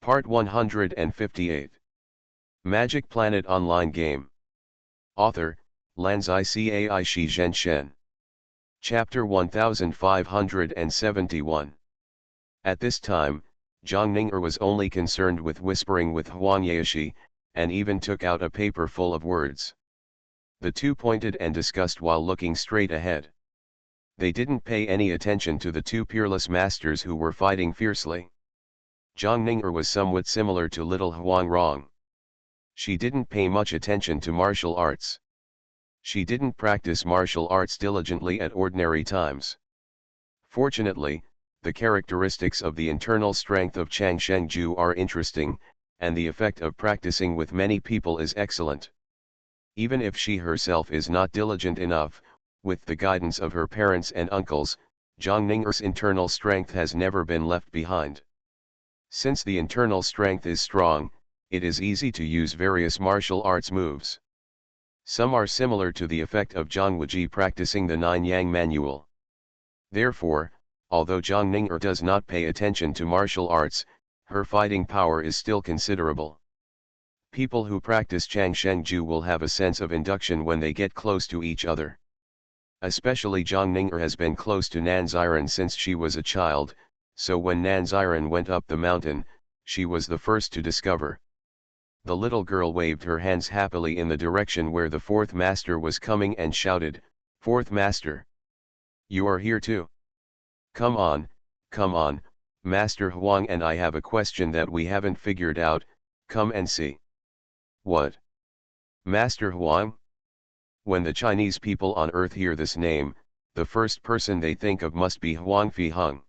Part 158. Magic Planet Online Game. Author, Lanzai Cai Shi Zhenshen. Chapter 1571. At this time, Zhang Ning'er was only concerned with whispering with Huang Yaoshi, and even took out a paper full of words. The two pointed and discussed while looking straight ahead. They didn't pay any attention to the two peerless masters who were fighting fiercely. Zhang Ning'er was somewhat similar to little Huang Rong. She didn't pay much attention to martial arts. She didn't practice martial arts diligently at ordinary times. Fortunately, the characteristics of the internal strength of Chang Shengju are interesting, and the effect of practicing with many people is excellent. Even if she herself is not diligent enough, with the guidance of her parents and uncles, Zhang Ning'er's internal strength has never been left behind. Since the internal strength is strong, it is easy to use various martial arts moves. Some are similar to the effect of Zhang Wuji practicing the Nine Yang Manual. Therefore, although Zhang Ning'er does not pay attention to martial arts, her fighting power is still considerable. People who practice Chang Shengju will have a sense of induction when they get close to each other. Especially Zhang Ning'er has been close to Nanziren since she was a child, so when Nanziren went up the mountain, she was the first to discover. The little girl waved her hands happily in the direction where the fourth master was coming and shouted, "Fourth master! You are here too? Come on, Master Huang and I have a question that we haven't figured out, come and see." "What? Master Huang?" When the Chinese people on earth hear this name, the first person they think of must be Huang Fiheng.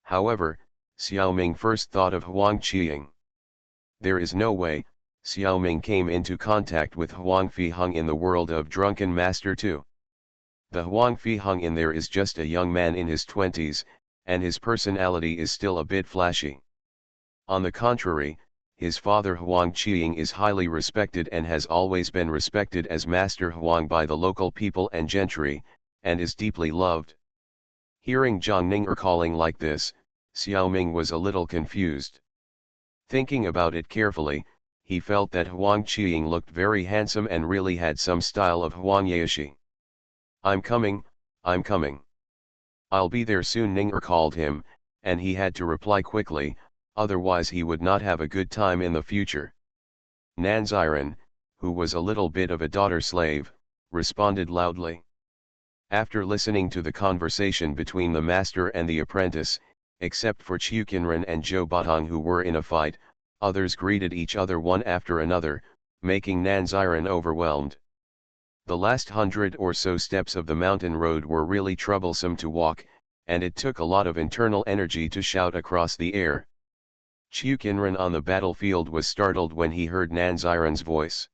However, Xiaoming first thought of Huang Qiying. There is no way, Xiaoming came into contact with Huang Fiheng in the world of Drunken Master too. The Huang Fiheng in there is just a young man in his 20s, and his personality is still a bit flashy. On the contrary, his father Huang Qiying is highly respected and has always been respected as Master Huang by the local people and gentry, and is deeply loved. Hearing Zhang Ning'er calling like this, Xiaoming was a little confused. Thinking about it carefully, he felt that Huang Qiying looked very handsome and really had some style of Huang Yaoshi. I'm coming. I'll be there soon," Ning'er called him, and he had to reply quickly, otherwise he would not have a good time in the future. Nanziren, who was a little bit of a daughter slave, responded loudly. After listening to the conversation between the master and the apprentice, except for Qiuqianren and Zhou Batong who were in a fight, others greeted each other one after another, making Nanziren overwhelmed. The last 100 or so steps of the mountain road were really troublesome to walk, and it took a lot of internal energy to shout across the air. Qiuqianren on the battlefield was startled when he heard Nanziren's voice.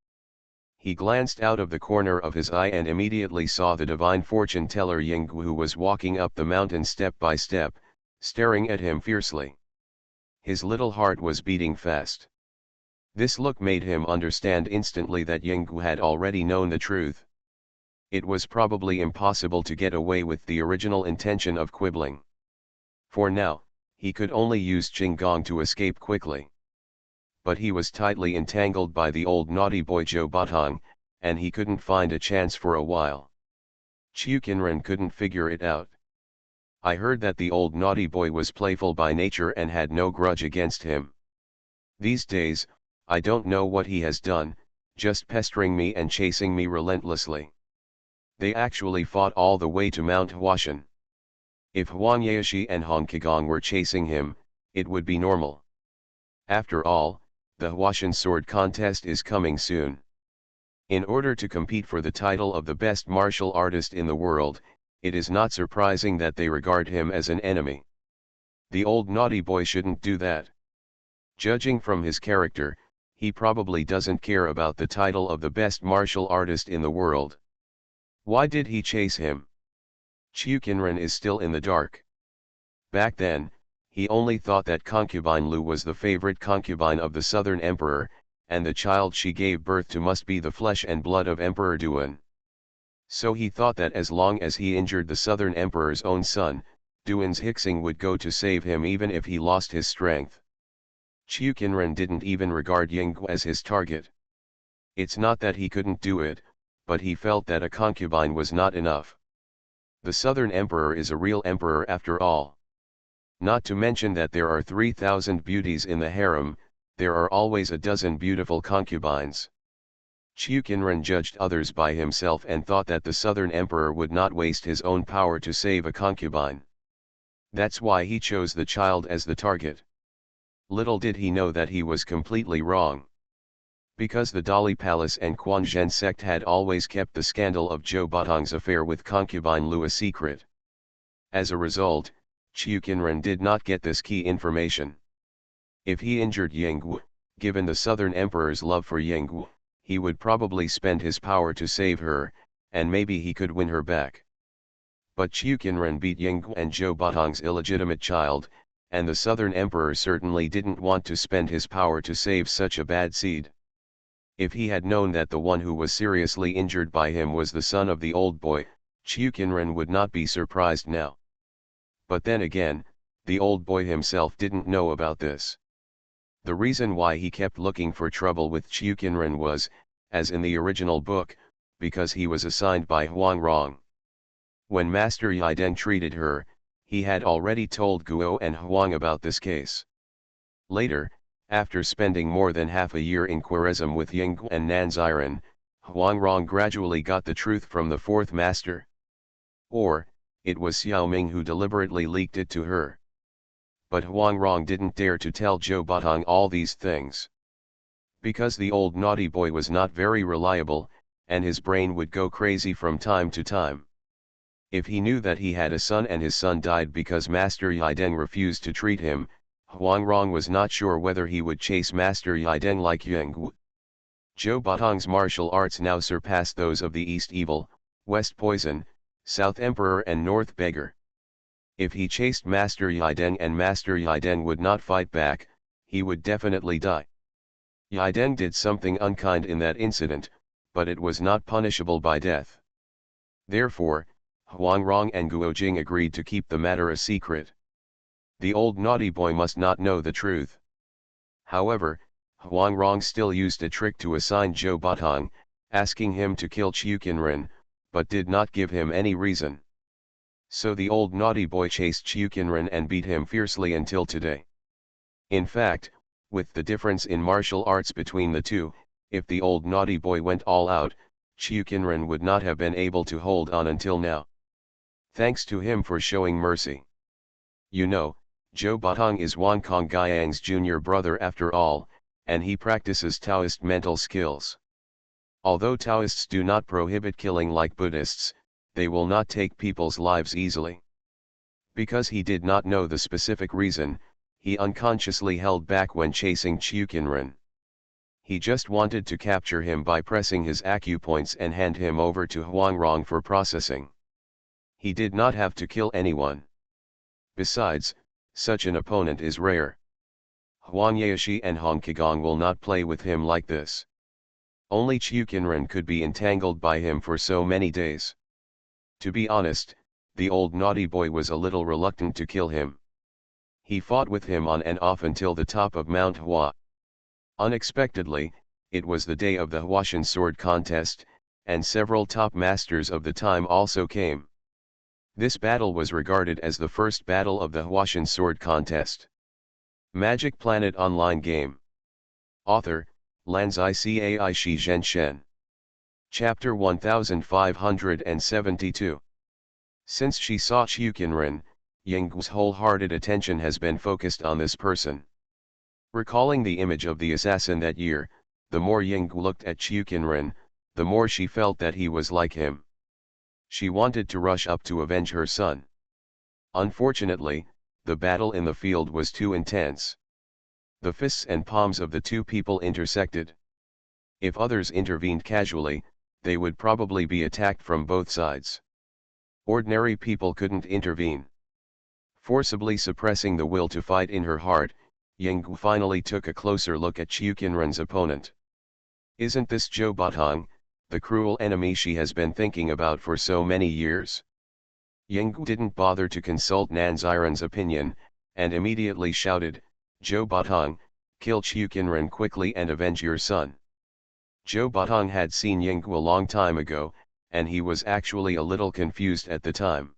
He glanced out of the corner of his eye and immediately saw the divine fortune teller Yinggu, who was walking up the mountain step by step, staring at him fiercely. His little heart was beating fast. This look made him understand instantly that Yinggu had already known the truth. It was probably impossible to get away with the original intention of quibbling. For now, he could only use Qinggong to escape quickly. But he was tightly entangled by the old naughty boy Zhou Batong, and he couldn't find a chance for a while. Qiuqianren couldn't figure it out. "I heard that the old naughty boy was playful by nature and had no grudge against him. These days, I don't know what he has done, just pestering me and chasing me relentlessly." They actually fought all the way to Mount Huashan. If Huang Yaoshi and Hong Qigong were chasing him, it would be normal. After all, the Huashan sword contest is coming soon. In order to compete for the title of the best martial artist in the world, it is not surprising that they regard him as an enemy. The old naughty boy shouldn't do that. Judging from his character, he probably doesn't care about the title of the best martial artist in the world. Why did he chase him? Qiuqianren is still in the dark. Back then, he only thought that concubine Lu was the favorite concubine of the Southern Emperor, and the child she gave birth to must be the flesh and blood of Emperor Duan. So he thought that as long as he injured the Southern Emperor's own son, Duan's Hixing would go to save him even if he lost his strength. Qiu Qinren didn't even regard Yinggu as his target. It's not that he couldn't do it, but he felt that a concubine was not enough. The Southern Emperor is a real emperor after all. Not to mention that there are 3,000 beauties in the harem, there are always a dozen beautiful concubines. Qiu Qinren judged others by himself and thought that the Southern Emperor would not waste his own power to save a concubine. That's why he chose the child as the target. Little did he know that he was completely wrong. Because the Dali Palace and Quanzhen sect had always kept the scandal of Zhou Batong's affair with concubine Lu a secret. As a result, Qiu Qinren did not get this key information. If he injured Yinggu, given the Southern Emperor's love for Yinggu, he would probably spend his power to save her, and maybe he could win her back. But Qiu Qinren beat Yinggu and Zhou Batong's illegitimate child, and the Southern Emperor certainly didn't want to spend his power to save such a bad seed. If he had known that the one who was seriously injured by him was the son of the old boy, Qiu Qinren would not be surprised now. But then again, the old boy himself didn't know about this. The reason why he kept looking for trouble with Qiu Qinren was, as in the original book, because he was assigned by Huang Rong. When Master Yideng treated her, he had already told Guo and Huang about this case. Later, after spending more than half a year in Khwarezm with Yinggu and Nanziren, Huang Rong gradually got the truth from the fourth master. Or, it was Xiao Ming who deliberately leaked it to her. But Huang Rong didn't dare to tell Zhou Batong all these things. Because the old naughty boy was not very reliable, and his brain would go crazy from time to time. If he knew that he had a son and his son died because Master Yideng refused to treat him, Huang Rong was not sure whether he would chase Master Yideng like Yinggu. Zhou Batong's martial arts now surpassed those of the East Evil, West Poison, South Emperor and North Beggar. If he chased Master Yideng and Master Yideng would not fight back, he would definitely die. Yideng did something unkind in that incident, but it was not punishable by death. Therefore, Huang Rong and Guo Jing agreed to keep the matter a secret. The old naughty boy must not know the truth. However, Huang Rong still used a trick to assign Zhou Batong, asking him to kill Qiu Qinren, but did not give him any reason. So the old naughty boy chased Qiu Qinren and beat him fiercely until today. In fact, with the difference in martial arts between the two, if the old naughty boy went all out, Qiu Qinren would not have been able to hold on until now. Thanks to him for showing mercy. You know, Zhou Batong is Wang Kongyang's junior brother after all, and he practices Taoist mental skills. Although Taoists do not prohibit killing like Buddhists, they will not take people's lives easily. Because he did not know the specific reason, he unconsciously held back when chasing Qiu Qinren. He just wanted to capture him by pressing his acupoints and hand him over to Huang Rong for processing. He did not have to kill anyone. Besides, such an opponent is rare. Huang Yaoshi and Hong Qigong will not play with him like this. Only Qiu Qinren could be entangled by him for so many days. To be honest, the old naughty boy was a little reluctant to kill him. He fought with him on and off until the top of Mount Hua. Unexpectedly, it was the day of the Huashan sword contest, and several top masters of the time also came. This battle was regarded as the first battle of the Huashan sword contest. Magic Planet Online Game. Author, Lanzai Cai Shi Zhen Shen. Chapter 1572. Since she saw Qiu Qinren, Yinggu's wholehearted attention has been focused on this person. Recalling the image of the assassin that year, the more Yinggu looked at Qiu Qinren, the more she felt that he was like him. She wanted to rush up to avenge her son. Unfortunately, the battle in the field was too intense. The fists and palms of the two people intersected. If others intervened casually, they would probably be attacked from both sides. Ordinary people couldn't intervene. Forcibly suppressing the will to fight in her heart, Yinggu finally took a closer look at Qiu Qinren's opponent. Isn't this Zhou Batong, the cruel enemy she has been thinking about for so many years? Yinggu didn't bother to consult Nanziren's opinion, and immediately shouted, "Zhou Batong, Kill Qiuqianren quickly and avenge your son. Zhou Batong had seen Yinggu a long time ago, and he was actually a little confused at the time.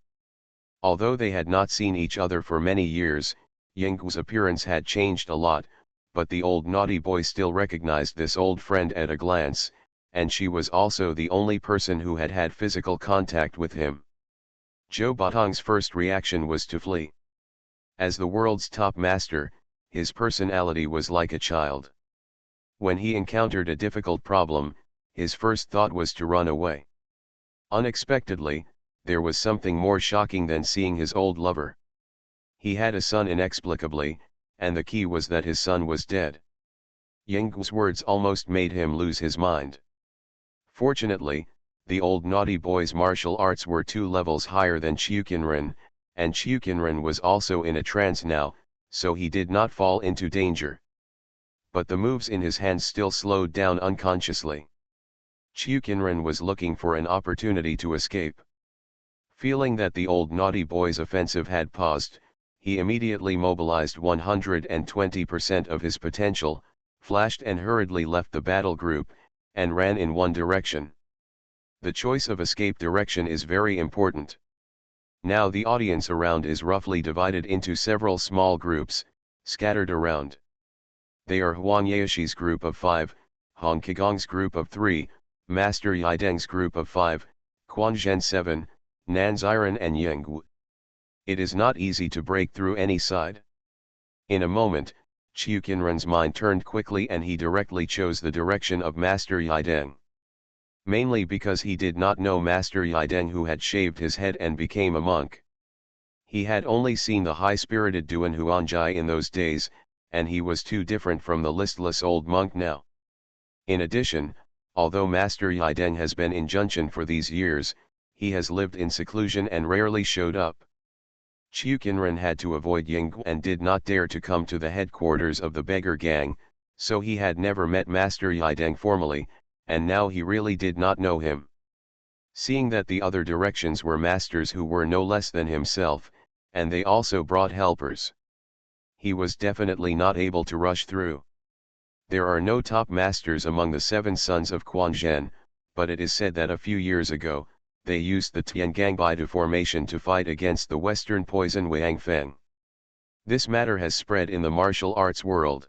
Although they had not seen each other for many years, Yinggu's appearance had changed a lot, but the old naughty boy still recognized this old friend at a glance, and she was also the only person who had had physical contact with him. Zhou Batong's first reaction was to flee. As the world's top master, his personality was like a child. When he encountered a difficult problem, his first thought was to run away. Unexpectedly, there was something more shocking than seeing his old lover. He had a son inexplicably, and the key was that his son was dead. Yinggu's words almost made him lose his mind. Fortunately, the old naughty boy's martial arts were 2 levels higher than Qiuqianren, and Qiuqianren was also in a trance now, so he did not fall into danger. But the moves in his hands still slowed down unconsciously. Qiuqianren was looking for an opportunity to escape. Feeling that the old naughty boy's offensive had paused, he immediately mobilized 120% of his potential, flashed and hurriedly left the battle group, and ran in one direction. The choice of escape direction is very important. Now the audience around is roughly divided into several small groups, scattered around. They are Huang Yaoshi's group of 5, Hong Qigong's group of 3, Master Yideng's group of 5, Quanzhen 7, Nanziren and Yinggu. It is not easy to break through any side. In a moment, Qiuqianren's mind turned quickly and he directly chose the direction of Master Yideng. Mainly because he did not know Master Yideng, who had shaved his head and became a monk. He had only seen the high-spirited Duan Huanjai in those days, and he was too different from the listless old monk now. In addition, although Master Yideng has been in Junchen for these years, he has lived in seclusion and rarely showed up. Qiuqianren had to avoid Yinggu and did not dare to come to the headquarters of the beggar gang, so he had never met Master Yideng formally, and now he really did not know him. Seeing that the other directions were masters who were no less than himself, and they also brought helpers, he was definitely not able to rush through. There are no top masters among the 7 sons of Quanzhen, but it is said that a few years ago, they used the Tiangangbidu formation to fight against the Western poison Wang Feng. This matter has spread in the martial arts world.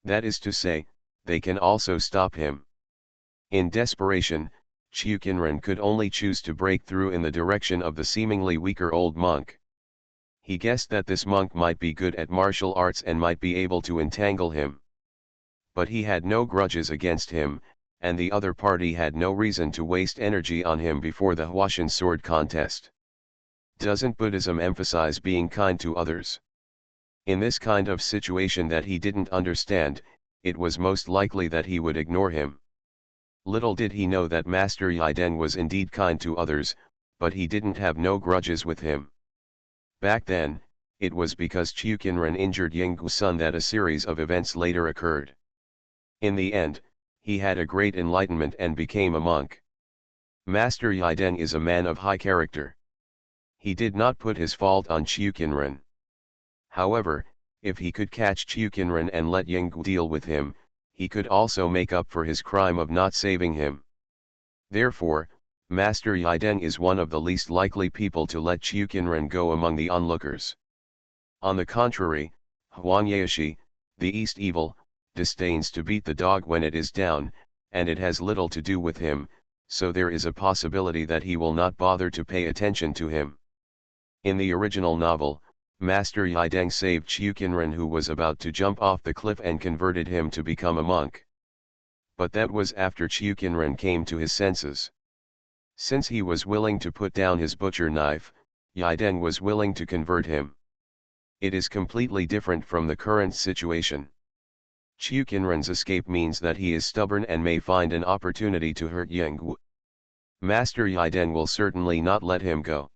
That is to say, they can also stop him. In desperation, Qiuqianren could only choose to break through in the direction of the seemingly weaker old monk. He guessed that this monk might be good at martial arts and might be able to entangle him. But he had no grudges against him, and the other party had no reason to waste energy on him before the Huashan sword contest. Doesn't Buddhism emphasize being kind to others? In this kind of situation that he didn't understand, it was most likely that he would ignore him. Little did he know that Master Yideng was indeed kind to others, but he didn't have no grudges with him. Back then, it was because Qiuqianren injured Yinggu's son that a series of events later occurred. In the end, he had a great enlightenment and became a monk. Master Yideng is a man of high character. He did not put his fault on Qiuqianren. However, if he could catch Qiuqianren and let Yinggu deal with him, he could also make up for his crime of not saving him. Therefore, Master Yideng is one of the least likely people to let Qiuqianren go among the onlookers. On the contrary, Huang Yaoshi, the East Evil, disdains to beat the dog when it is down, and it has little to do with him, so there is a possibility that he will not bother to pay attention to him. In the original novel, Master Yideng saved Qiuqianren, who was about to jump off the cliff, and converted him to become a monk. But that was after Qiuqianren came to his senses. Since he was willing to put down his butcher knife, Yideng was willing to convert him. It is completely different from the current situation. Qiuqianren's escape means that he is stubborn and may find an opportunity to hurt Yinggu. Master Yideng will certainly not let him go.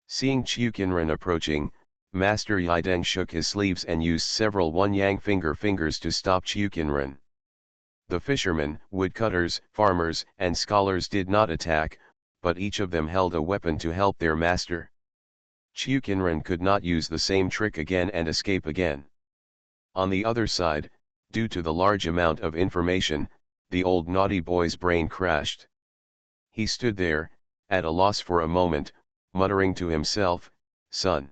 Seeing Qiuqianren approaching, Master Yideng shook his sleeves and used several one-yang fingers to stop Qiuqianren. The fishermen, woodcutters, farmers, and scholars did not attack, but each of them held a weapon to help their master. Qiuqianren could not use the same trick again and escape again. On the other side, Due to the large amount of information, the old naughty boy's brain crashed. He stood there, at a loss for a moment, muttering to himself, "Son.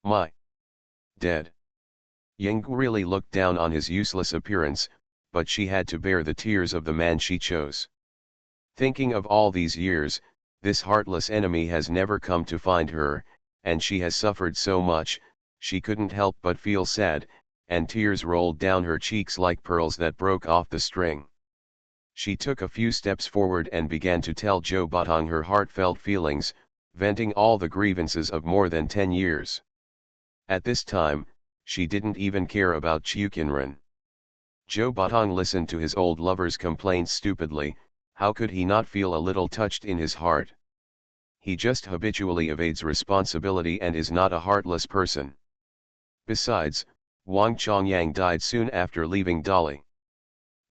My. Dead." Yinggu really looked down on his useless appearance, but she had to bear the tears of the man she chose. Thinking of all these years, this heartless enemy has never come to find her, and she has suffered so much, she couldn't help but feel sad, and tears rolled down her cheeks like pearls that broke off the string. She took a few steps forward and began to tell Zhou Batong her heartfelt feelings, venting all the grievances of more than 10 years. At this time, she didn't even care about Qiu Qinren. Zhou Batong listened to his old lover's complaints stupidly. How could he not feel a little touched in his heart? He just habitually evades responsibility and is not a heartless person. Besides, Wang Chongyang died soon after leaving Dali.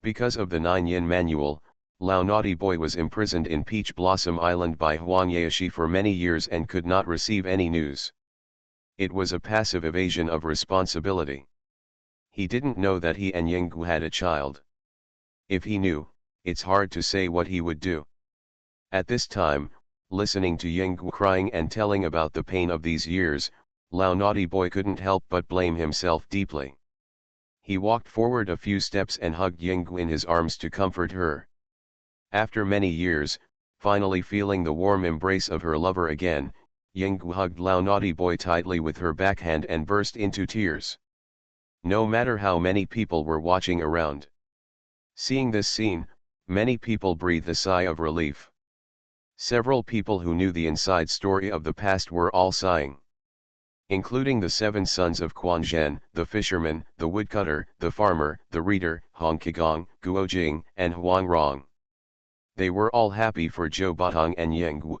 Because of the 9-yin manual, Lao Naughty Boy was imprisoned in Peach Blossom Island by Huang Yaoshi for many years and could not receive any news. It was a passive evasion of responsibility. He didn't know that he and Yinggu had a child. If he knew, it's hard to say what he would do. At this time, listening to Yinggu crying and telling about the pain of these years, Lao Naughty Boy couldn't help but blame himself deeply. He walked forward a few steps and hugged Yinggu in his arms to comfort her. After many years, finally feeling the warm embrace of her lover again, Yinggu hugged Lao Naughty Boy tightly with her backhand and burst into tears. No matter how many people were watching around. Seeing this scene, many people breathed a sigh of relief. Several people who knew the inside story of the past were all sighing. Including the 7 sons of Quan Zhen, the fisherman, the woodcutter, the farmer, the reader, Hong Qigong, Guo Jing, and Huang Rong. They were all happy for Zhou Batong and Yinggu.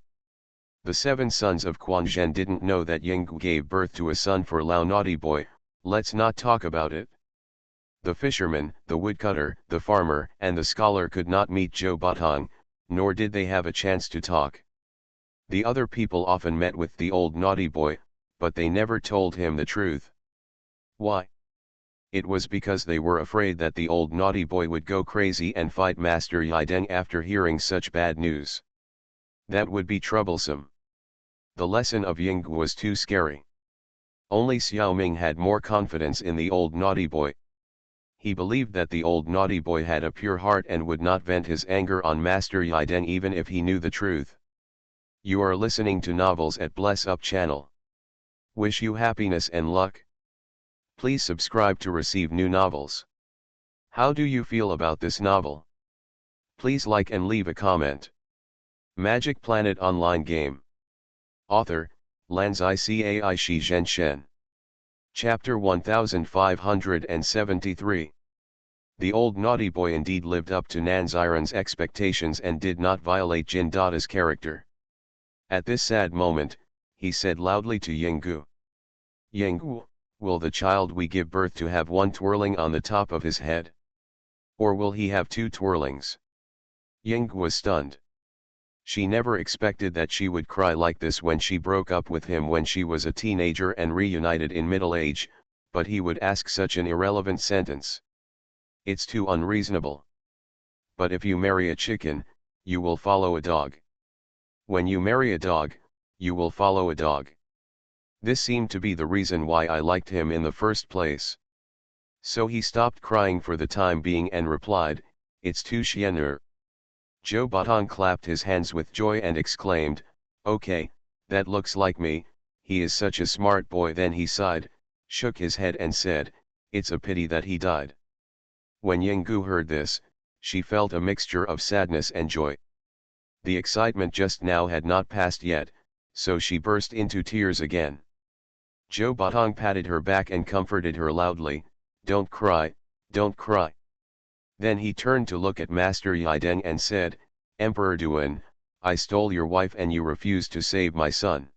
The 7 sons of Quan Zhen didn't know that Yinggu gave birth to a son for Lao Naughty Boy. Let's not talk about it. The fisherman, the woodcutter, the farmer, and the scholar could not meet Zhou Batong, nor did they have a chance to talk. The other people often met with the old naughty boy, but they never told him the truth. Why? It was because they were afraid that the old naughty boy would go crazy and fight Master Yideng after hearing such bad news. That would be troublesome. The lesson of Yinggu was too scary. Only Xiaoming had more confidence in the old naughty boy. He believed that the old naughty boy had a pure heart and would not vent his anger on Master Yideng even if he knew the truth. You are listening to Novels at Bless Up channel. Wish you happiness and luck. Please subscribe to receive new novels. How do you feel about this novel? Please like and leave a comment. Magic Planet Online Game. Author, Lanzai Cai Shi Zhen Shen. Chapter 1573. The old naughty boy indeed lived up to Nanziren's expectations and did not violate Jin Dada's character. At this sad moment, he said loudly to Yinggu. Yinggu, will the child we give birth to have one twirling on the top of his head? Or will he have 2 twirlings? Yinggu was stunned. She never expected that she would cry like this when she broke up with him when she was a teenager and reunited in middle age, but he would ask such an irrelevant sentence. It's too unreasonable. But if you marry a chicken, you will follow a dog. When you marry a dog, you will follow a dog. This seemed to be the reason why I liked him in the first place. So he stopped crying for the time being and replied, it's too Xian'er. Zhou Batong clapped his hands with joy and exclaimed, okay, that looks like me, he is such a smart boy. Then he sighed, shook his head and said, it's a pity that he died. When Yinggu heard this, she felt a mixture of sadness and joy. The excitement just now had not passed yet, so she burst into tears again. Zhou Batong patted her back and comforted her loudly, don't cry, don't cry. Then he turned to look at Master Yideng and said, Emperor Duan, I stole your wife and you refused to save my son.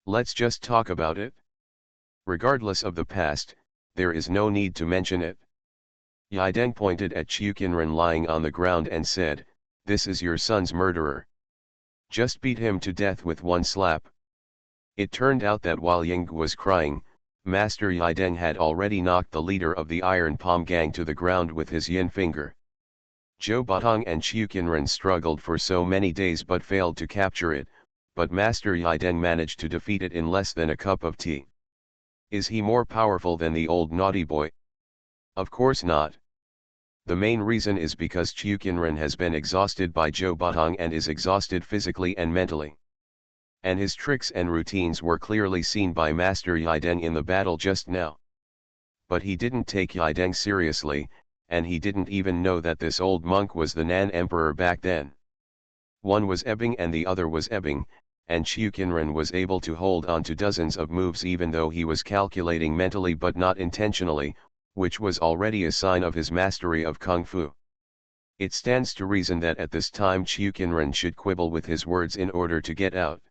Let's just talk about it. Regardless of the past, there is no need to mention it. Yideng pointed at Qiu Qinren lying on the ground and said, this is your son's murderer. Just beat him to death with one slap. It turned out that while Yinggu was crying, Master Yideng had already knocked the leader of the Iron Palm gang to the ground with his yin finger. Zhou Batong and Qiu Qinren struggled for so many days but failed to capture it, but Master Yideng managed to defeat it in less than a cup of tea. Is he more powerful than the old naughty boy? Of course not. The main reason is because Qiu Qinren has been exhausted by Zhou Batong and is exhausted physically and mentally. And his tricks and routines were clearly seen by Master Yideng in the battle just now. But he didn't take Yideng seriously, and he didn't even know that this old monk was the Nan Emperor back then. One was ebbing and the other was ebbing, and Qiu Qinren was able to hold on to dozens of moves even though he was calculating mentally but not intentionally, which was already a sign of his mastery of Kung Fu. It stands to reason that at this time Qiu Qinren should quibble with his words in order to get out.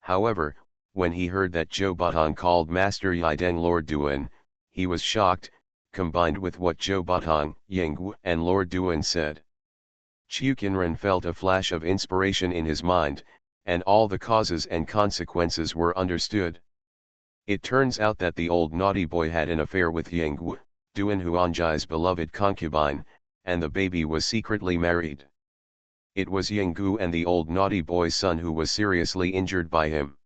However, when he heard that Zhou Batong called Master Yideng Lord Duan, he was shocked, combined with what Zhou Batong, Yinggu and Lord Duan said. Qiu Qinren felt a flash of inspiration in his mind, and all the causes and consequences were understood. It turns out that the old naughty boy had an affair with Yinggu, Duan Huanjai's beloved concubine, and the baby was secretly married. It was Yinggu and the old naughty boy's son who was seriously injured by him.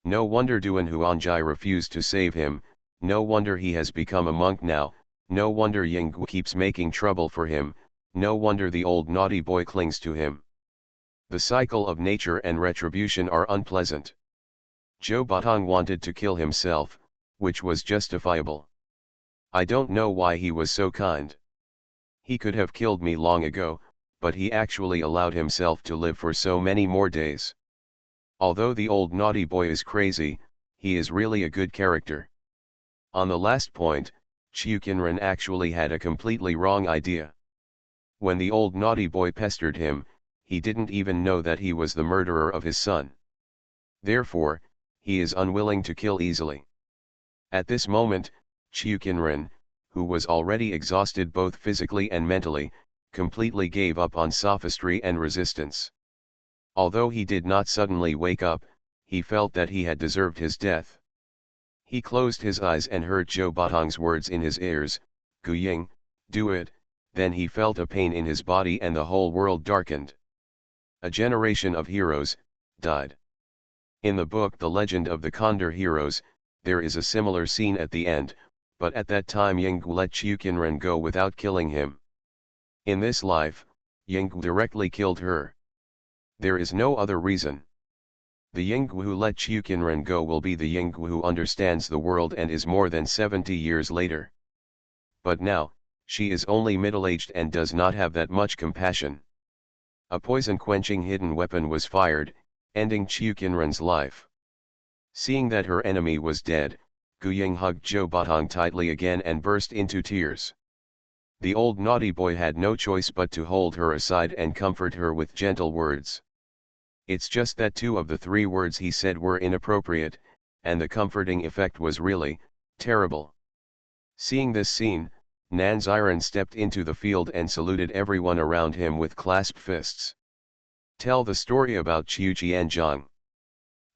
No wonder Duan Huanjai refused to save him, no wonder he has become a monk now, no wonder Yinggu keeps making trouble for him, no wonder the old naughty boy clings to him. The cycle of nature and retribution are unpleasant. Zhou Batong wanted to kill himself, which was justifiable. I don't know why he was so kind. He could have killed me long ago, but he actually allowed himself to live for so many more days. Although the old naughty boy is crazy, he is really a good character. On the last point, Qiu Qinren actually had a completely wrong idea. When the old naughty boy pestered him, he didn't even know that he was the murderer of his son. Therefore, he is unwilling to kill easily. At this moment, Qiu Qinren, who was already exhausted both physically and mentally, completely gave up on sophistry and resistance. Although he did not suddenly wake up, he felt that he had deserved his death. He closed his eyes and heard Zhou Batong's words in his ears, "Gu Ying, do it," then he felt a pain in his body and the whole world darkened. A generation of heroes died. In the book The Legend of the Condor Heroes, there is a similar scene at the end, but at that time Yinggu let Qiu Qinren go without killing him. In this life, Yinggu directly killed her. There is no other reason. The Yinggu who let Qiu Qinren go will be the Yinggu who understands the world and is more than 70 years later. But now, she is only middle-aged and does not have that much compassion. A poison-quenching hidden weapon was fired, ending Qiu Qinren's life. Seeing that her enemy was dead, Gu Ying hugged Zhou Batong tightly again and burst into tears. The old naughty boy had no choice but to hold her aside and comfort her with gentle words. It's just that 2 of the 3 words he said were inappropriate, and the comforting effect was really terrible. Seeing this scene, Nan Ziren stepped into the field and saluted everyone around him with clasped fists. Tell the story about Qiu Jianzhang.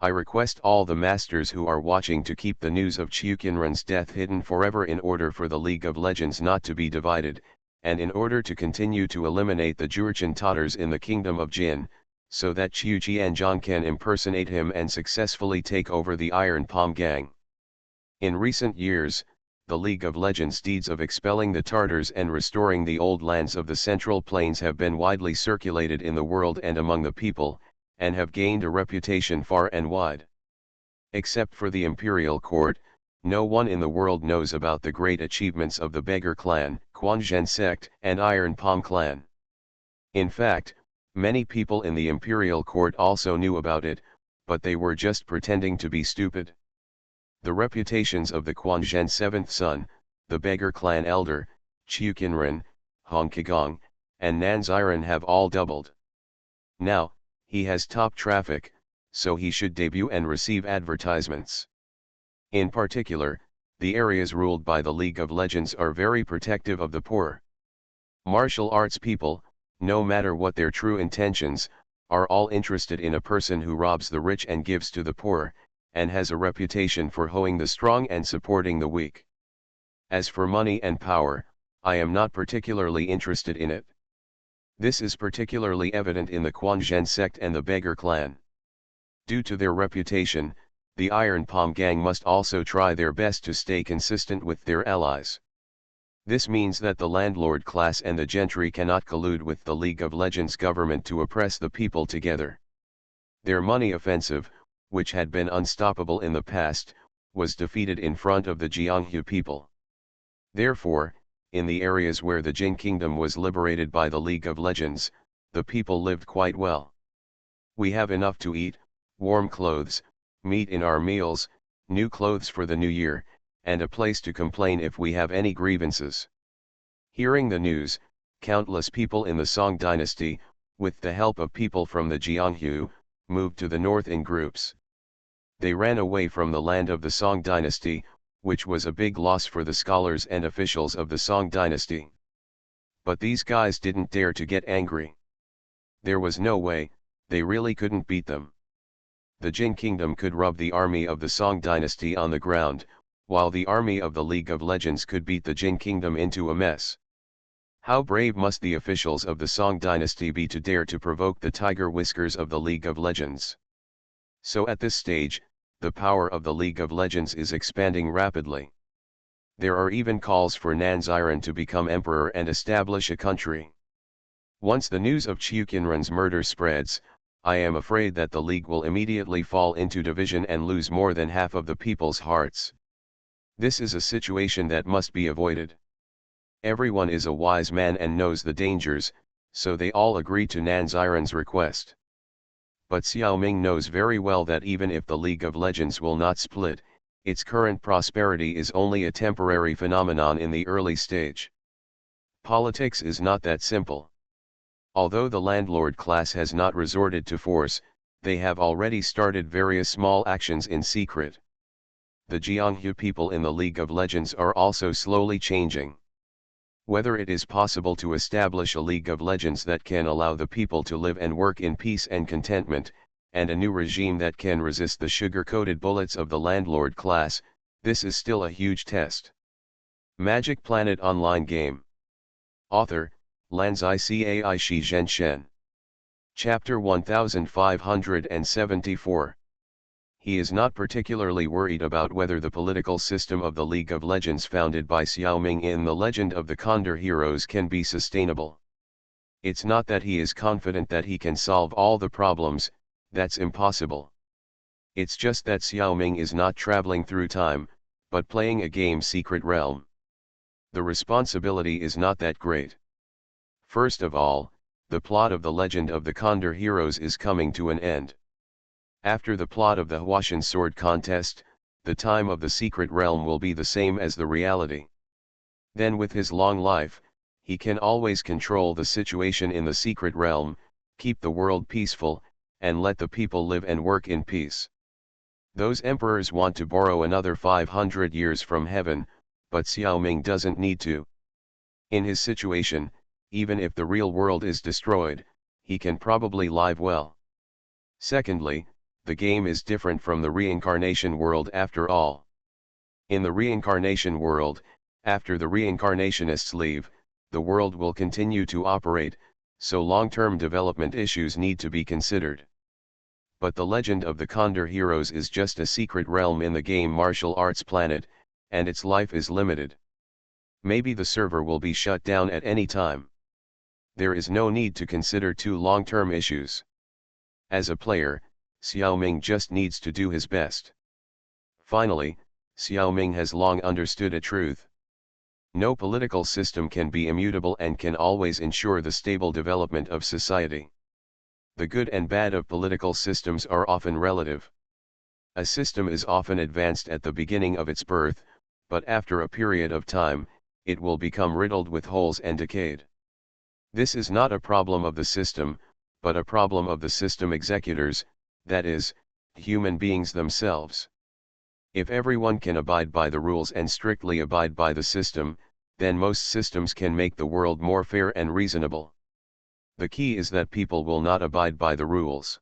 I request all the masters who are watching to keep the news of Qiu Qinren's death hidden forever in order for the League of Legends not to be divided, and in order to continue to eliminate the Jurchen Tatars in the Kingdom of Jin, so that Qiu Jianzhang can impersonate him and successfully take over the Iron Palm Gang. In recent years, the League of Legends deeds of expelling the Tartars and restoring the old lands of the Central Plains have been widely circulated in the world and among the people, and have gained a reputation far and wide. Except for the imperial court, no one in the world knows about the great achievements of the Beggar clan, Quanzhen sect, and Iron Palm clan. In fact, many people in the imperial court also knew about it, but they were just pretending to be stupid. The reputations of the Quanzhen seventh son, the Beggar clan elder, Qiu Qinren, Hong Kigong, and Nan Ziren have all doubled. Now, he has top traffic, so he should debut and receive advertisements. In particular, the areas ruled by the League of Legends are very protective of the poor. Martial arts people, no matter what their true intentions, are all interested in a person who robs the rich and gives to the poor, and has a reputation for hoeing the strong and supporting the weak. As for money and power, I am not particularly interested in it. This is particularly evident in the Quan Zhen sect and the Beggar clan. Due to their reputation, the Iron Palm gang must also try their best to stay consistent with their allies. This means that the landlord class and the gentry cannot collude with the League of Legends government to oppress the people together. Their money offensive, which had been unstoppable in the past, was defeated in front of the Jianghu people. Therefore, in the areas where the Jin Kingdom was liberated by the League of Legends, the people lived quite well. We have enough to eat, warm clothes, meat in our meals, new clothes for the new year, and a place to complain if we have any grievances. Hearing the news, countless people in the Song dynasty, with the help of people from the Jianghu, moved to the north in groups. They ran away from the land of the Song dynasty, which was a big loss for the scholars and officials of the Song dynasty. But these guys didn't dare to get angry. There was no way, they really couldn't beat them. The Jin Kingdom could rub the army of the Song dynasty on the ground, while the army of the League of Legends could beat the Jin Kingdom into a mess. How brave must the officials of the Song dynasty be to dare to provoke the tiger whiskers of the League of Legends? So at this stage, the power of the League of Legends is expanding rapidly. There are even calls for Nanziren to become emperor and establish a country. Once the news of Qiuqianren's murder spreads, I am afraid that the League will immediately fall into division and lose more than half of the people's hearts. This is a situation that must be avoided. Everyone is a wise man and knows the dangers, so they all agree to Nanziren's request. But Xiaoming knows very well that even if the League of Legends will not split, its current prosperity is only a temporary phenomenon in the early stage. Politics is not that simple. Although the landlord class has not resorted to force, they have already started various small actions in secret. The Jianghu people in the League of Legends are also slowly changing. Whether it is possible to establish a League of Legends that can allow the people to live and work in peace and contentment, and a new regime that can resist the sugar-coated bullets of the landlord class, this is still a huge test. Magic Planet Online Game. Author, Lanzai Cai Shi Zhenshen. Chapter 1574. He is not particularly worried about whether the political system of the League of Legends founded by Xiaoming in The Legend of the Condor Heroes can be sustainable. It's not that he is confident that he can solve all the problems, that's impossible. It's just that Xiaoming is not traveling through time, but playing a game Secret Realm. The responsibility is not that great. First of all, the plot of The Legend of the Condor Heroes is coming to an end. After the plot of the Huashan Sword Contest, the time of the Secret Realm will be the same as the reality. Then with his long life, he can always control the situation in the Secret Realm, keep the world peaceful, and let the people live and work in peace. Those emperors want to borrow another 500 years from heaven, but Xiaoming doesn't need to. In his situation, even if the real world is destroyed, he can probably live well. Secondly, the game is different from the reincarnation world after all. In the reincarnation world, after the reincarnationists leave, the world will continue to operate, so long-term development issues need to be considered. But the Legend of the Condor Heroes is just a secret realm in the game martial arts planet, and its life is limited. Maybe the server will be shut down at any time. There is no need to consider two long-term issues. As a player, Xiaoming just needs to do his best. Finally, Xiaoming has long understood a truth. No political system can be immutable and can always ensure the stable development of society. The good and bad of political systems are often relative. A system is often advanced at the beginning of its birth, but after a period of time, it will become riddled with holes and decayed. This is not a problem of the system, but a problem of the system executors, that is, human beings themselves. If everyone can abide by the rules and strictly abide by the system, then most systems can make the world more fair and reasonable. The key is that people will not abide by the rules.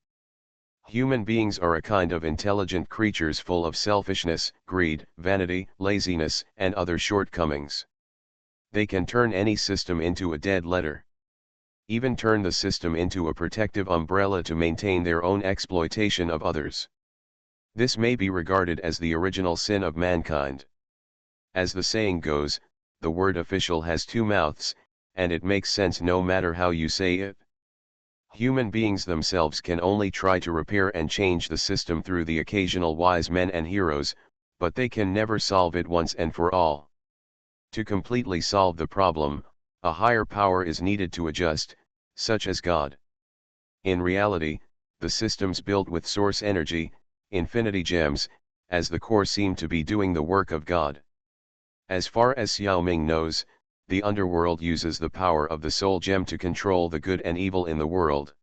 Human beings are a kind of intelligent creatures full of selfishness, greed, vanity, laziness, and other shortcomings. They can turn any system into a dead letter. Even turn the system into a protective umbrella to maintain their own exploitation of others. This may be regarded as the original sin of mankind. As the saying goes, the word official has two mouths, and it makes sense no matter how you say it. Human beings themselves can only try to repair and change the system through the occasional wise men and heroes, but they can never solve it once and for all. To completely solve the problem, a higher power is needed to adjust, such as God. In reality, the systems built with source energy, infinity gems, as the core seem to be doing the work of God. As far as Xiao Ming knows, the underworld uses the power of the soul gem to control the good and evil in the world.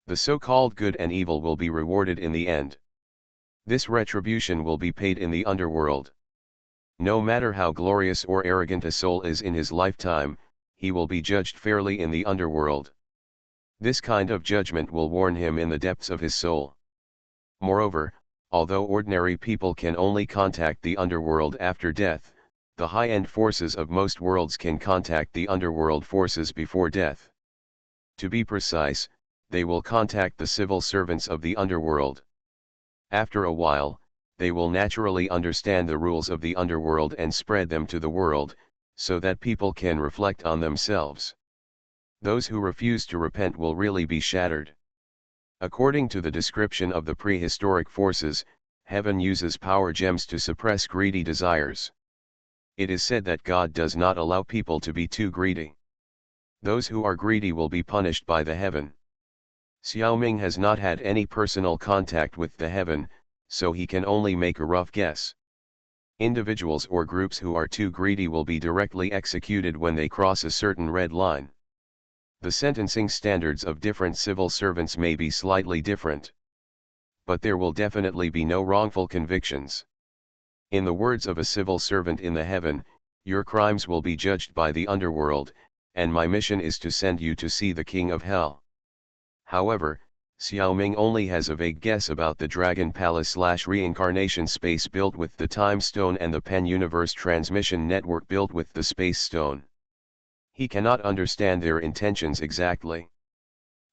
The so-called good and evil will be rewarded in the end. This retribution will be paid in the underworld. No matter how glorious or arrogant a soul is in his lifetime, he will be judged fairly in the underworld. This kind of judgment will warn him in the depths of his soul. Moreover, although ordinary people can only contact the underworld after death, the high-end forces of most worlds can contact the underworld forces before death. To be precise, they will contact the civil servants of the underworld. After a while, they will naturally understand the rules of the underworld and spread them to the world, so that people can reflect on themselves. Those who refuse to repent will really be shattered. According to the description of the prehistoric forces, heaven uses power gems to suppress greedy desires. It is said that God does not allow people to be too greedy. Those who are greedy will be punished by the heaven. Xiao Ming has not had any personal contact with the heaven, so he can only make a rough guess. Individuals or groups who are too greedy will be directly executed when they cross a certain red line. The sentencing standards of different civil servants may be slightly different, but there will definitely be no wrongful convictions. In the words of a civil servant in the heaven, your crimes will be judged by the underworld, and my mission is to send you to see the king of hell. However, Xiao Ming only has a vague guess about the Dragon Palace/reincarnation space built with the Time Stone and the Pen Universe transmission network built with the Space Stone. He cannot understand their intentions exactly.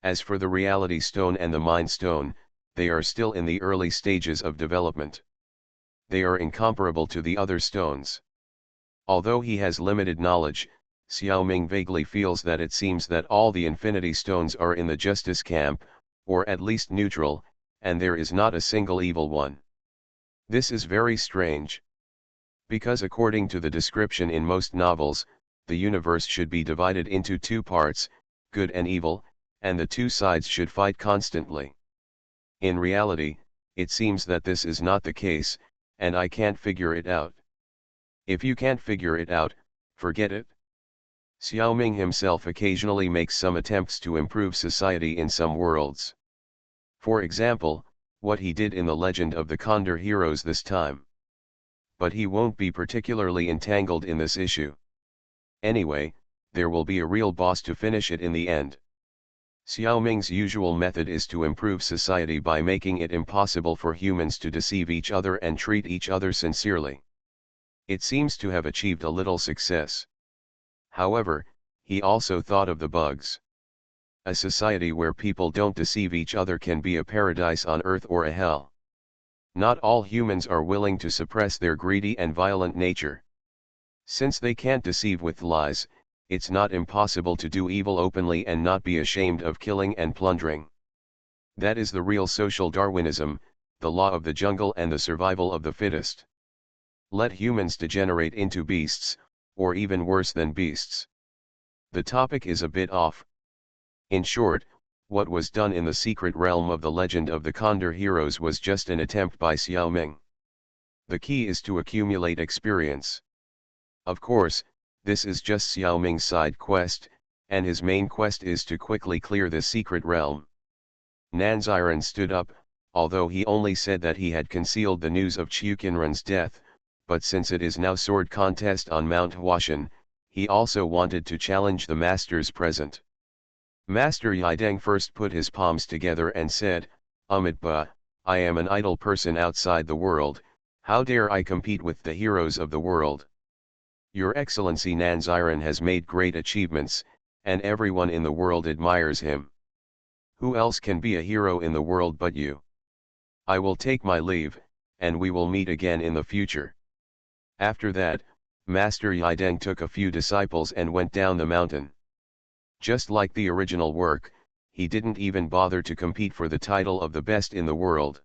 As for the Reality Stone and the Mind Stone, they are still in the early stages of development. They are incomparable to the other stones. Although he has limited knowledge, Xiao Ming vaguely feels that it seems that all the Infinity Stones are in the justice camp, or at least neutral, and there is not a single evil one. This is very strange. Because according to the description in most novels, the universe should be divided into two parts, good and evil, and the two sides should fight constantly. In reality, it seems that this is not the case, and I can't figure it out. If you can't figure it out, forget it. Xiao Ming himself occasionally makes some attempts to improve society in some worlds. For example, what he did in the Legend of the Condor Heroes this time. But he won't be particularly entangled in this issue. Anyway, there will be a real boss to finish it in the end. Xiao Ming's usual method is to improve society by making it impossible for humans to deceive each other and treat each other sincerely. It seems to have achieved a little success. However, he also thought of the bugs. A society where people don't deceive each other can be a paradise on earth or a hell. Not all humans are willing to suppress their greedy and violent nature. Since they can't deceive with lies, it's not impossible to do evil openly and not be ashamed of killing and plundering. That is the real social Darwinism, the law of the jungle and the survival of the fittest. Let humans degenerate into beasts, or even worse than beasts. The topic is a bit off. In short, what was done in the secret realm of the Legend of the Condor Heroes was just an attempt by Xiao Ming. The key is to accumulate experience. Of course, this is just Xiao Ming's side quest, and his main quest is to quickly clear the secret realm. Nanziran stood up, although he only said that he had concealed the news of Qiuqianrun's death, but since it is now sword contest on Mount Huashan, he also wanted to challenge the masters present. Master Yideng first put his palms together and said, But, I am an idle person outside the world, how dare I compete with the heroes of the world? Your Excellency Nanziren has made great achievements, and everyone in the world admires him. Who else can be a hero in the world but you? I will take my leave, and we will meet again in the future. After that, Master Yideng took a few disciples and went down the mountain. Just like the original work, he didn't even bother to compete for the title of the best in the world.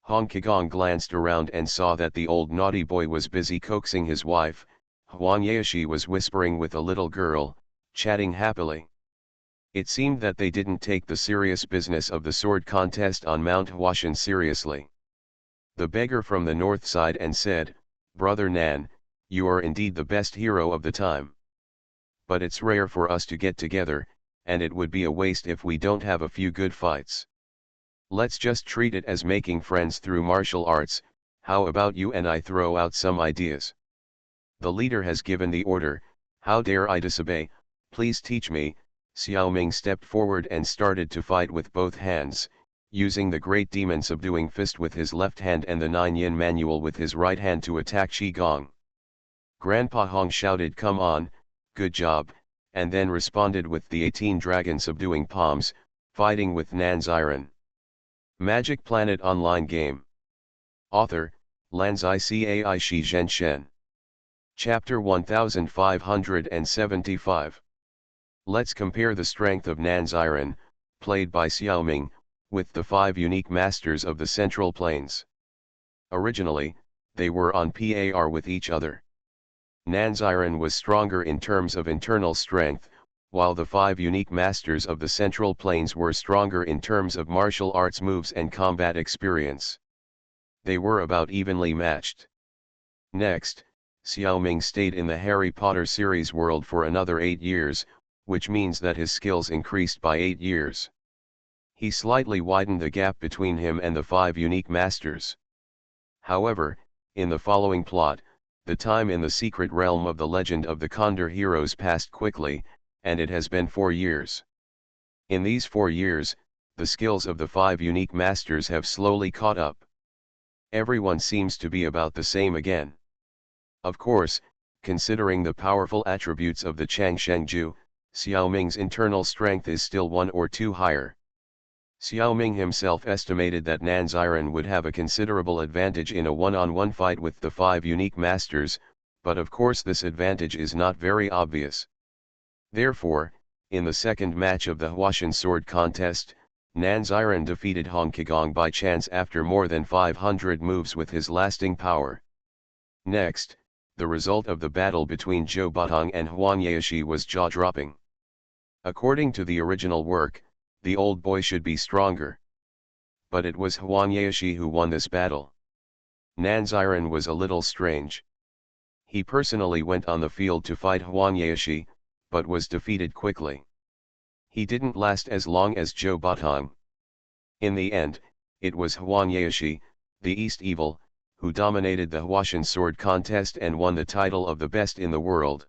Hong Kigong glanced around and saw that the old naughty boy was busy coaxing his wife. Huang Yaoshi was whispering with a little girl, chatting happily. It seemed that they didn't take the serious business of the sword contest on Mount Huashan seriously. The beggar from the north sighed and said, "Brother Nan, you are indeed the best hero of the time. But it's rare for us to get together, and it would be a waste if we don't have a few good fights. Let's just treat it as making friends through martial arts. How about you and I throw out some ideas? The leader has given the order, how dare I disobey? Please teach me." Xiaoming stepped forward and started to fight with both hands, using the great demon subduing fist with his left hand and the 9 yin manual with his right hand to attack Qi Gong. Grandpa Hong shouted, "Come on, good job," and then responded with the 18 dragon subduing palms, fighting with Nanziren. Magic Planet Online Game. Author, Lanzai Cai Shi Zhen Shen. Chapter 1575. Let's compare the strength of Nanziren, played by Xiaoming, with the 5 unique masters of the Central Plains. Originally, they were on par with each other. Nanziren was stronger in terms of internal strength, while the 5 unique masters of the Central Plains were stronger in terms of martial arts moves and combat experience. They were about evenly matched. Next, Xiaoming stayed in the Harry Potter series world for another 8 years, which means that his skills increased by 8 years. He slightly widened the gap between him and the 5 unique masters. However, in the following plot, the time in the secret realm of the legend of the Condor heroes passed quickly, and it has been 4 years. In these 4 years, the skills of the 5 unique masters have slowly caught up. Everyone seems to be about the same again. Of course, considering the powerful attributes of the Changshengju, Xiaoming's internal strength is still 1 or 2 higher. Xiaoming himself estimated that Nanziren would have a considerable advantage in a one-on-one fight with the 5 unique masters, but of course this advantage is not very obvious. Therefore, in the second match of the Huashan sword contest, Nanziren defeated Hong Kigong by chance after more than 500 moves with his lasting power. Next, the result of the battle between Zhou Batong and Huang Yaoshi was jaw-dropping. According to the original work, the old boy should be stronger. But it was Huang Yaoshi who won this battle. Nanziren was a little strange. He personally went on the field to fight Huang Yaoshi, but was defeated quickly. He didn't last as long as Zhou Batong. In the end, it was Huang Yaoshi, the East Evil, who dominated the Huashan sword contest and won the title of the best in the world.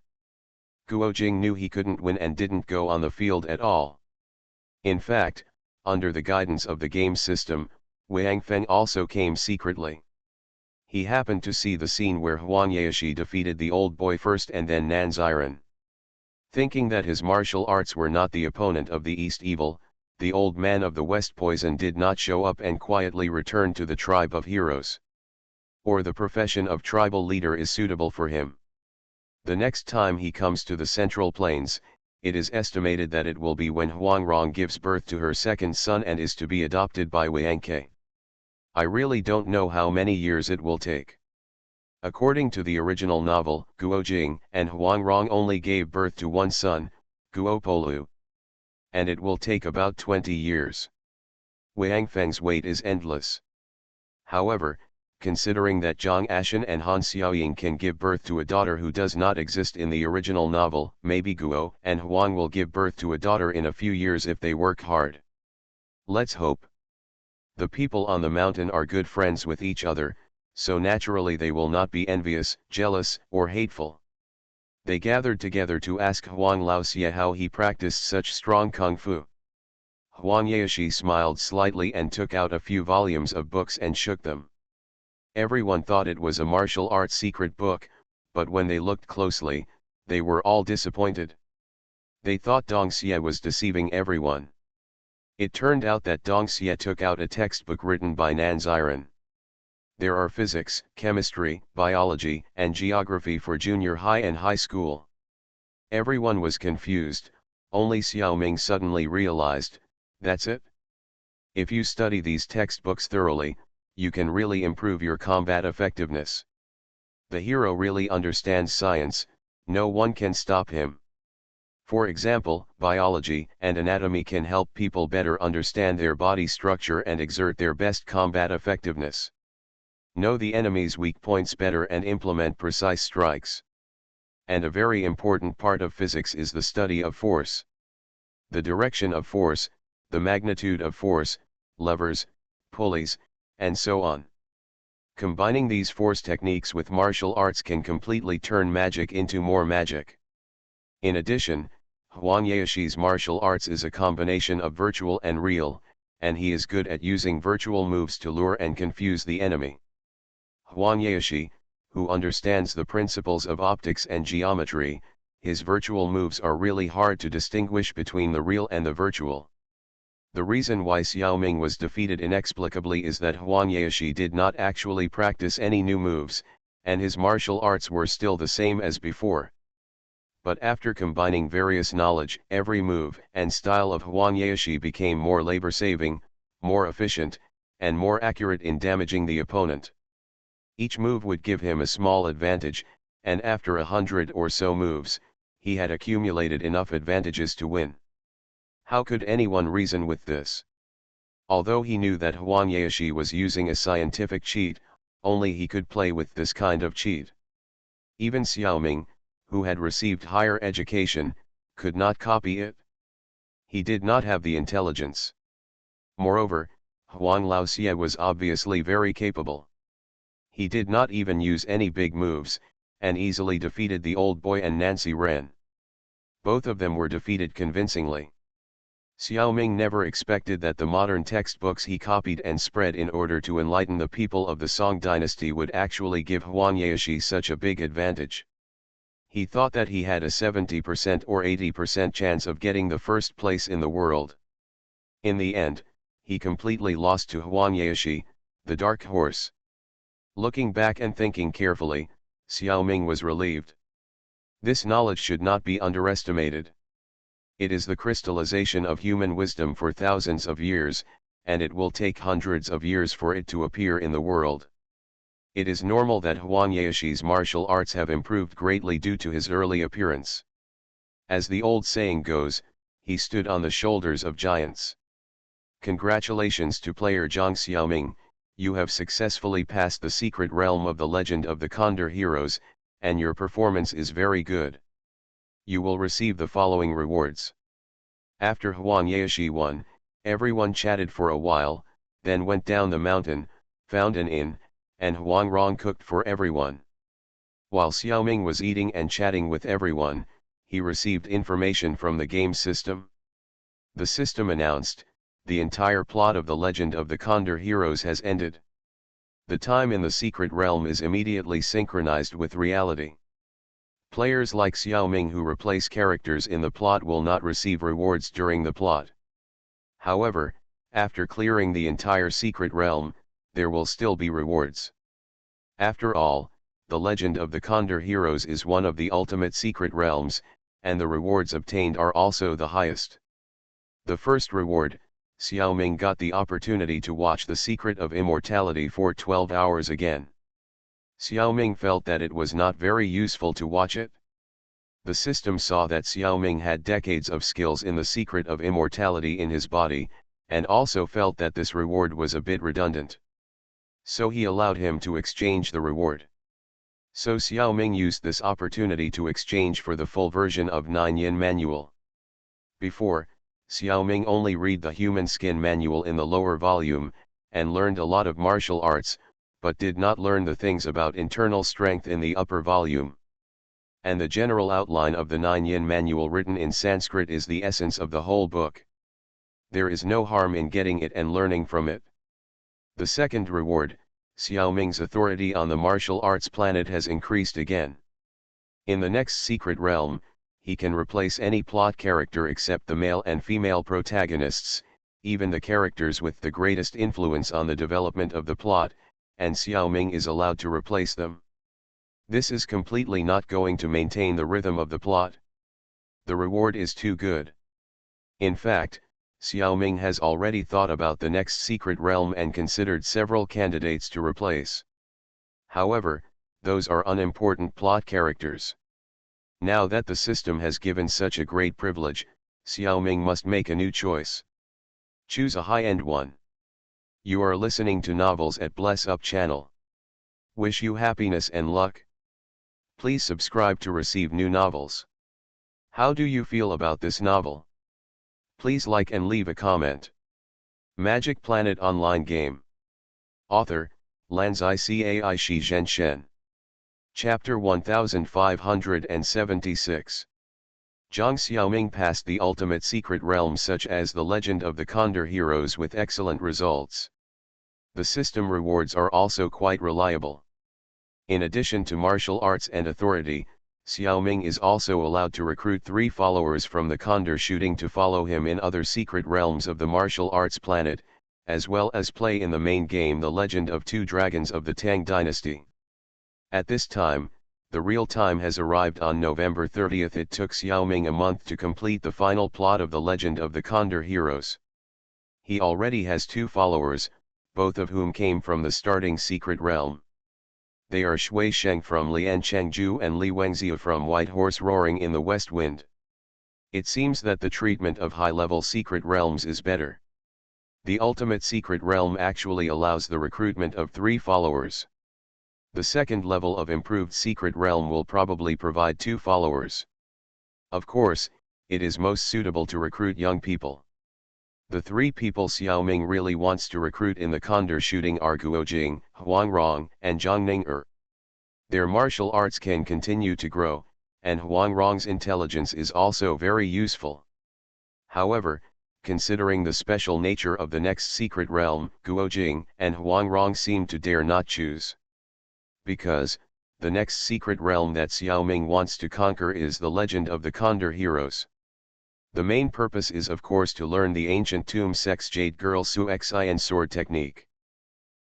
Guo Jing knew he couldn't win and didn't go on the field at all. In fact, under the guidance of the game system, Wang Feng also came secretly. He happened to see the scene where Huang Yaoshi defeated the old boy first and then Nanziren. Thinking that his martial arts were not the opponent of the East Evil, the old man of the West Poison did not show up and quietly returned to the tribe of heroes. Or the profession of tribal leader is suitable for him. The next time he comes to the Central Plains, it is estimated that it will be when Huang Rong gives birth to her second son and is to be adopted by Wang Ke. I really don't know how many years it will take. According to the original novel, Guo Jing and Huang Rong only gave birth to one son, Guo Polu. And it will take about 20 years. Wang Feng's wait is endless. However, considering that Zhang Ashan and Han Xiaoying can give birth to a daughter who does not exist in the original novel, maybe Guo and Huang will give birth to a daughter in a few years if they work hard. Let's hope. The people on the mountain are good friends with each other, so naturally they will not be envious, jealous, or hateful. They gathered together to ask Huang Laoxie how he practiced such strong kung fu. Huang Yaoshi smiled slightly and took out a few volumes of books and shook them. Everyone thought it was a martial arts secret book, but when they looked closely, they were all disappointed. They thought Dong Xie was deceiving everyone. It turned out that Dong Xie took out a textbook written by Nan Ziren. There are physics, chemistry, biology, and geography for junior high and high school. Everyone was confused, only Xiaoming suddenly realized, that's it? If you study these textbooks thoroughly, you can really improve your combat effectiveness. The hero really understands science, no one can stop him. For example, biology and anatomy can help people better understand their body structure and exert their best combat effectiveness. Know the enemy's weak points better and implement precise strikes. And a very important part of physics is the study of force. The direction of force, the magnitude of force, levers, pulleys, and so on. Combining these force techniques with martial arts can completely turn magic into more magic. In addition, Huang Yaoshi's martial arts is a combination of virtual and real, and he is good at using virtual moves to lure and confuse the enemy. Huang Yaoshi, who understands the principles of optics and geometry, his virtual moves are really hard to distinguish between the real and the virtual. The reason why Xiaoming was defeated inexplicably is that Huang Yaoshi did not actually practice any new moves, and his martial arts were still the same as before. But after combining various knowledge, every move and style of Huang Yaoshi became more labor-saving, more efficient, and more accurate in damaging the opponent. Each move would give him a small advantage, and after 100 or so moves, he had accumulated enough advantages to win. How could anyone reason with this? Although he knew that Huang Yaoshi was using a scientific cheat, only he could play with this kind of cheat. Even Xiaoming, who had received higher education, could not copy it. He did not have the intelligence. Moreover, Huang Laoxie was obviously very capable. He did not even use any big moves, and easily defeated the old boy and Nancy Ren. Both of them were defeated convincingly. Xiaoming never expected that the modern textbooks he copied and spread in order to enlighten the people of the Song dynasty would actually give Huang Yaoshi such a big advantage. He thought that he had a 70% or 80% chance of getting the first place in the world. In the end, he completely lost to Huang Yaoshi, the dark horse. Looking back and thinking carefully, Xiaoming was relieved. This knowledge should not be underestimated. It is the crystallization of human wisdom for thousands of years, and it will take hundreds of years for it to appear in the world. It is normal that Huang Yaoshi's martial arts have improved greatly due to his early appearance. As the old saying goes, he stood on the shoulders of giants. Congratulations to player Zhang Xiaoming, you have successfully passed the secret realm of the legend of the Condor Heroes, and your performance is very good. You will receive the following rewards. After Huang Yaoshi won, everyone chatted for a while, then went down the mountain, found an inn, and Huang Rong cooked for everyone. While Xiaoming was eating and chatting with everyone, he received information from the game system. The system announced, the entire plot of the legend of the Condor Heroes has ended. The time in the secret realm is immediately synchronized with reality. Players like Xiaoming who replace characters in the plot will not receive rewards during the plot. However, after clearing the entire secret realm, there will still be rewards. After all, the legend of the Condor Heroes is one of the ultimate secret realms, and the rewards obtained are also the highest. The first reward, Xiaoming got the opportunity to watch The Secret of Immortality for 12 hours again. Xiaoming felt that it was not very useful to watch it. The system saw that Xiaoming had decades of skills in The Secret of Immortality in his body, and also felt that this reward was a bit redundant. So he allowed him to exchange the reward. So Xiaoming used this opportunity to exchange for the full version of 9 Yin Manual. Before, Xiaoming only read the Human Skin Manual in the lower volume, and learned a lot of martial arts, but did not learn the things about internal strength in the upper volume. And the general outline of the 9 Yin Manual written in Sanskrit is the essence of the whole book. there is no harm in getting it and learning from it. The second reward, Xiaoming's authority on the martial arts planet has increased again. In the next secret realm, he can replace any plot character except the male and female protagonists, even the characters with the greatest influence on the development of the plot, and Xiaoming is allowed to replace them. This is completely not going to maintain the rhythm of the plot. The reward is too good. In fact, Xiaoming has already thought about the next secret realm and considered several candidates to replace. However, those are unimportant plot characters. Now that the system has given such a great privilege, Xiaoming must make a new choice. Choose a high-end one. You are listening to Novels at Bless Up channel. Wish you happiness and luck. Please subscribe to receive new novels. How do you feel about this novel? Please like and leave a comment. Magic Planet Online Game. Author, Lanzai Cai Shi Zhen Shen. Chapter 1576. Zhang Xiaoming passed the ultimate secret realms such as the Legend of the Condor Heroes with excellent results. The system rewards are also quite reliable. In addition to martial arts and authority, Xiaoming is also allowed to recruit 3 followers from the Condor shooting to follow him in other secret realms of the martial arts planet, as well as play in the main game The Legend of Two Dragons of the Tang Dynasty. At this time, the real time has arrived on November 30th. It took Xiaoming a month to complete the final plot of The Legend of the Condor Heroes. He already has 2 followers, both of whom came from the starting secret realm. They are Shui Sheng from Lian Chengju and Li Wengzia from White Horse Roaring in the West Wind. It seems that the treatment of high-level secret realms is better. The ultimate secret realm actually allows the recruitment of 3 followers. The second level of improved secret realm will probably provide 2 followers. Of course, it is most suitable to recruit young people. The 3 people Xiaoming really wants to recruit in the Condor shooting are Guojing, Huang Rong, and Zhang Ning'er. Their martial arts can continue to grow, and Huang Rong's intelligence is also very useful. However, considering the special nature of the next secret realm, Guojing and Huang Rong seem to dare not choose. Because, the next secret realm that Xiaoming wants to conquer is the Legend of the Condor Heroes. The main purpose is of course to learn the ancient tomb sex Jade Girl Su Xi and sword technique.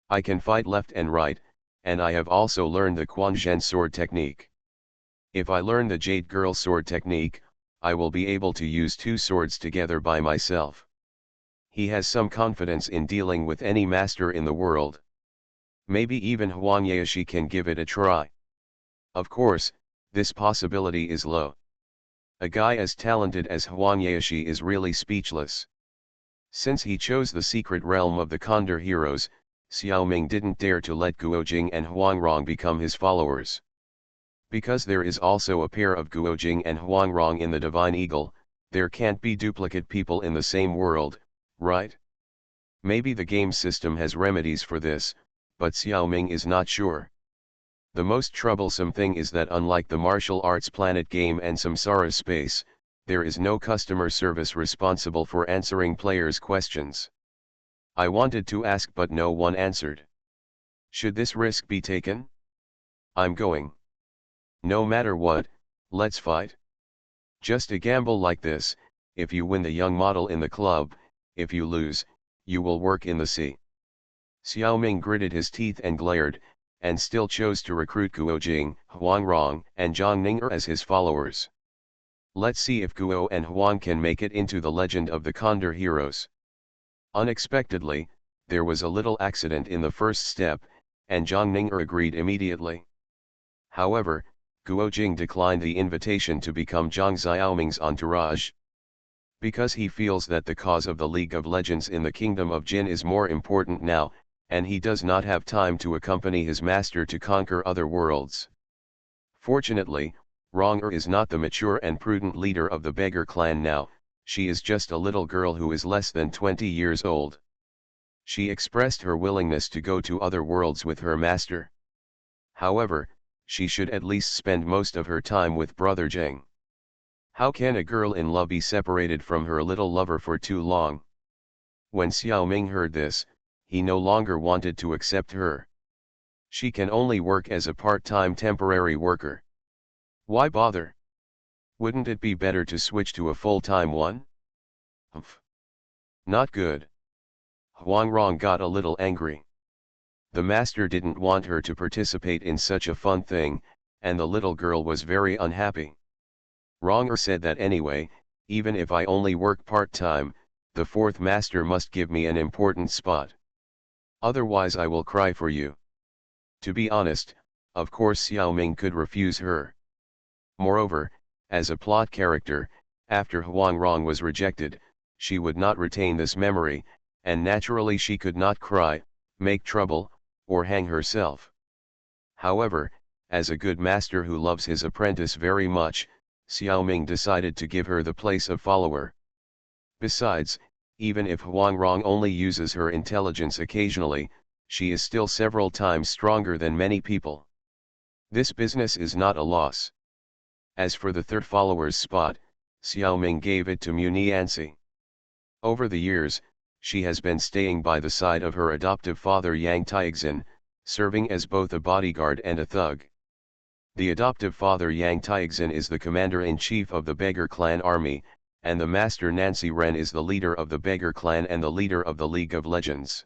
I can fight left and right, and I have also learned the Quan Zhen sword technique. If I learn the Jade Girl sword technique, I will be able to use 2 swords together by myself. He has some confidence in dealing with any master in the world. Maybe even Huang Yaoshi can give it a try. Of course, this possibility is low. A guy as talented as Huang Yaoshi is really speechless. Since he chose the secret realm of the Condor Heroes, Xiaoming didn't dare to let Guojing and Huang Rong become his followers. Because there is also a pair of Guojing and Huang Rong in the Divine Eagle, there can't be duplicate people in the same world, right? Maybe the game system has remedies for this, but Xiaoming is not sure. The most troublesome thing is that unlike the martial arts planet game and Samsara space, there is no customer service responsible for answering players' questions. I wanted to ask but no one answered. Should this risk be taken? I'm going. No matter what, let's fight. Just a gamble like this, if you win the young model in the club, if you lose, you will work in the sea. Xiaoming gritted his teeth and glared, and still chose to recruit Guojing, Huang Rong, and Zhang Ning'er as his followers. Let's see if Guo and Huang can make it into the Legend of the Condor Heroes. Unexpectedly, there was a little accident in the first step, and Zhang Ning'er agreed immediately. However, Guojing declined the invitation to become Zhang Xiaoming's entourage. Because he feels that the cause of the League of Legends in the Kingdom of Jin is more important now, and he does not have time to accompany his master to conquer other worlds. Fortunately, Rong'er is not the mature and prudent leader of the beggar clan now, she is just a little girl who is less than 20 years old. She expressed her willingness to go to other worlds with her master. However, she should at least spend most of her time with brother Zheng. How can a girl in love be separated from her little lover for too long? When Xiaoming heard this, he no longer wanted to accept her. She can only work as a part-time temporary worker. Why bother? Wouldn't it be better to switch to a full-time one? Humph. Not good. Huang Rong got a little angry. The master didn't want her to participate in such a fun thing, and the little girl was very unhappy. Ronger said that anyway, even if I only work part-time, the fourth master must give me an important spot. Otherwise I will cry for you. To be honest, of course Xiaoming could refuse her. Moreover, as a plot character, after Huang Rong was rejected, she would not retain this memory, and naturally she could not cry, make trouble, or hang herself. However, as a good master who loves his apprentice very much, Xiaoming decided to give her the place of follower. Besides, even if Huang Rong only uses her intelligence occasionally, she is still several times stronger than many people. This business is not a loss. As for the third follower's spot, Xiaoming gave it to Muniansi. Over the years, she has been staying by the side of her adoptive father Yang Taixin, serving as both a bodyguard and a thug. The adoptive father Yang Taixin is the commander-in-chief of the Beggar Clan army, and the master Nancy Ren is the leader of the Beggar Clan and the leader of the League of Legends.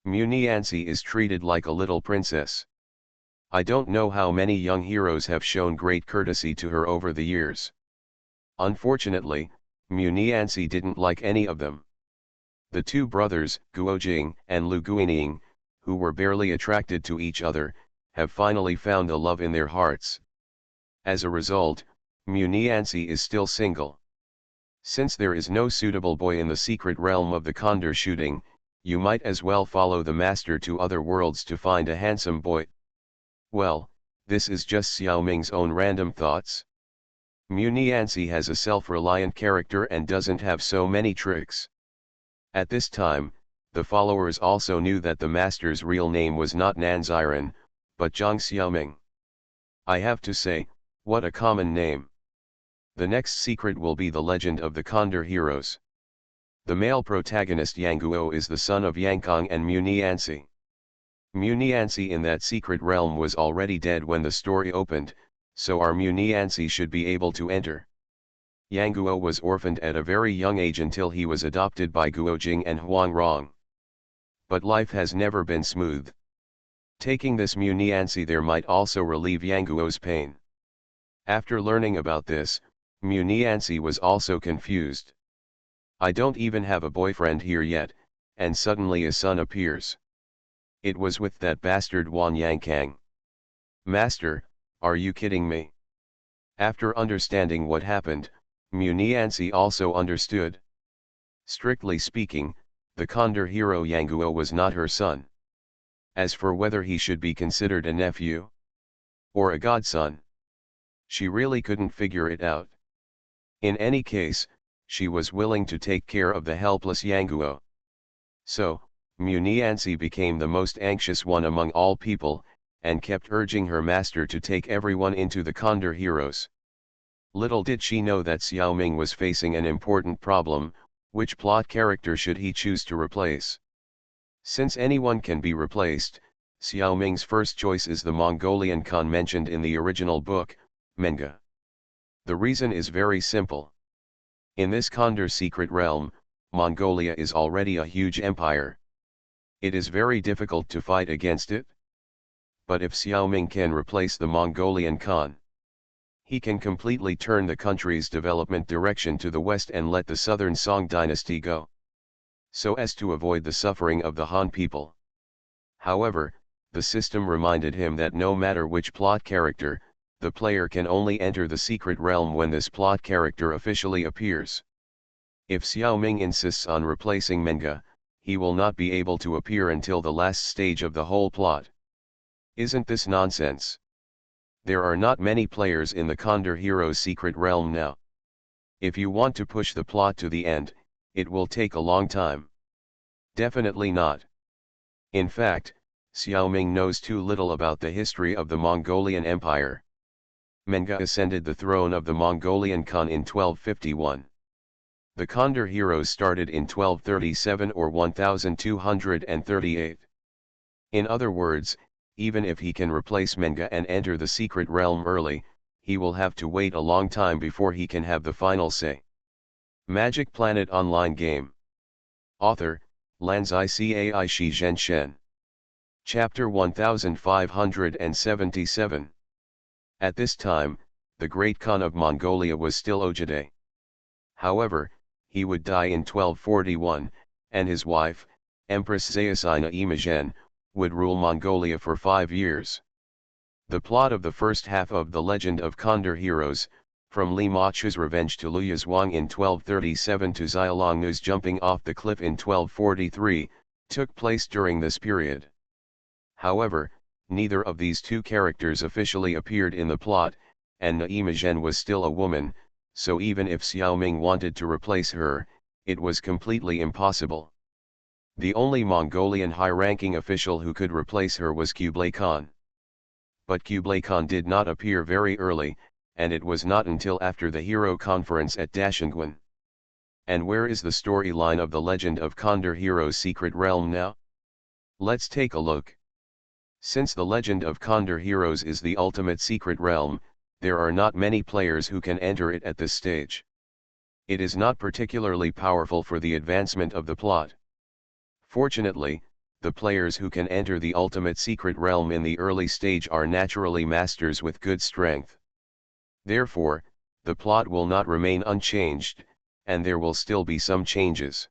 Muniansi is treated like a little princess. I don't know how many young heroes have shown great courtesy to her over the years. Unfortunately, Muniansi didn't like any of them. The two brothers, Guojing and Lu Guining, who were barely attracted to each other, have finally found a love in their hearts. As a result, Muniansi is still single. Since there is no suitable boy in the secret realm of the condor shooting, you might as well follow the master to other worlds to find a handsome boy. Well, this is just Xiaoming's own random thoughts. Muniansi has a self-reliant character and doesn't have so many tricks. At this time, the followers also knew that the master's real name was not Nanziren, but Zhang Xiaoming. I have to say, what a common name. The next secret will be the legend of the Condor heroes. The male protagonist Yang Guo is the son of Yang Kong and Muniansi. Muniansi in that secret realm was already dead when the story opened, so our Muniansi should be able to enter. Yang Guo was orphaned at a very young age until he was adopted by Guojing and Huang Rong. But life has never been smooth. Taking this Muniansi there might also relieve Yang Guo's pain. After learning about this, Muniansi was also confused. I don't even have a boyfriend here yet, and suddenly a son appears. It was with that bastard Wan Yankang. Master, are you kidding me? After understanding what happened, Muniansi also understood. Strictly speaking, the Condor hero Yang Guo was not her son. As for whether he should be considered a nephew or a godson, she really couldn't figure it out. In any case, she was willing to take care of the helpless Yang Guo. So, Muniansi became the most anxious one among all people, and kept urging her master to take everyone into the Condor heroes. Little did she know that Xiaoming was facing an important problem: which plot character should he choose to replace? Since anyone can be replaced, Xiaoming's first choice is the Mongolian Khan mentioned in the original book, manga. The reason is very simple. In this Condor secret realm, Mongolia is already a huge empire. It is very difficult to fight against it. But if Xiaoming can replace the Mongolian Khan, he can completely turn the country's development direction to the west and let the southern Song dynasty go, so as to avoid the suffering of the Han people. However, the system reminded him that no matter which plot character, the player can only enter the secret realm when this plot character officially appears. If Xiaoming insists on replacing Menga, he will not be able to appear until the last stage of the whole plot. Isn't this nonsense? There are not many players in the Condor Heroes secret realm now. If you want to push the plot to the end, it will take a long time. Definitely not. In fact, Xiaoming knows too little about the history of the Mongolian Empire. Menga ascended the throne of the Mongolian Khan in 1251. The Condor heroes started in 1237 or 1238. In other words, even if he can replace Menga and enter the secret realm early, he will have to wait a long time before he can have the final say. Magic Planet Online Game. Author, Lanzai Cai Shi Zhen Shen. Chapter 1577. At this time, the great Khan of Mongolia was still Ojide. However, he would die in 1241, and his wife, Empress Zayasina Imagen, would rule Mongolia for 5 years. The plot of the first half of The Legend of Condor Heroes, from Li Machu's revenge to Liu Yazhuang in 1237 to Xiaolongnu's jumping off the cliff in 1243, took place during this period. However, neither of these two characters officially appeared in the plot, and Imagen was still a woman, so even if Xiaoming wanted to replace her, it was completely impossible. The only Mongolian high-ranking official who could replace her was Kublai Khan. But Kublai Khan did not appear very early, and it was not until after the Hero Conference at Dashingguan. And where is the storyline of The Legend of Condor Heroes' Secret Realm now? Let's take a look. Since The Legend of Condor Heroes is the ultimate secret realm, there are not many players who can enter it at this stage. It is not particularly powerful for the advancement of the plot. Fortunately, the players who can enter the ultimate secret realm in the early stage are naturally masters with good strength. Therefore, the plot will not remain unchanged, and there will still be some changes.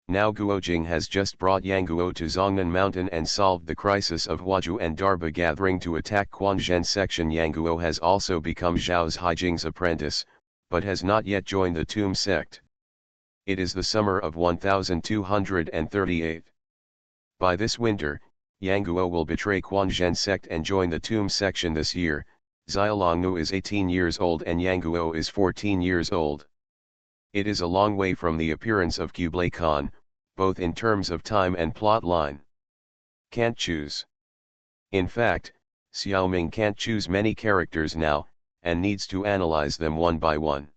Now Guojing has just brought Yangguo to Zhongnan Mountain and solved the crisis of Huaju and Darba gathering to attack Quanzhen section. Yangguo has also become Zhao's Haijing's apprentice, but has not yet joined the Tomb sect. It is the summer of 1238. By this winter, Yangguo will betray Quanzhen sect and join the Tomb section this year. Xiaolongnu is 18 years old and Yangguo is 14 years old. It is a long way from the appearance of Kublai Khan, both in terms of time and plot line. Can't choose. In fact, Xiaoming can't choose many characters now, and needs to analyze them one by one.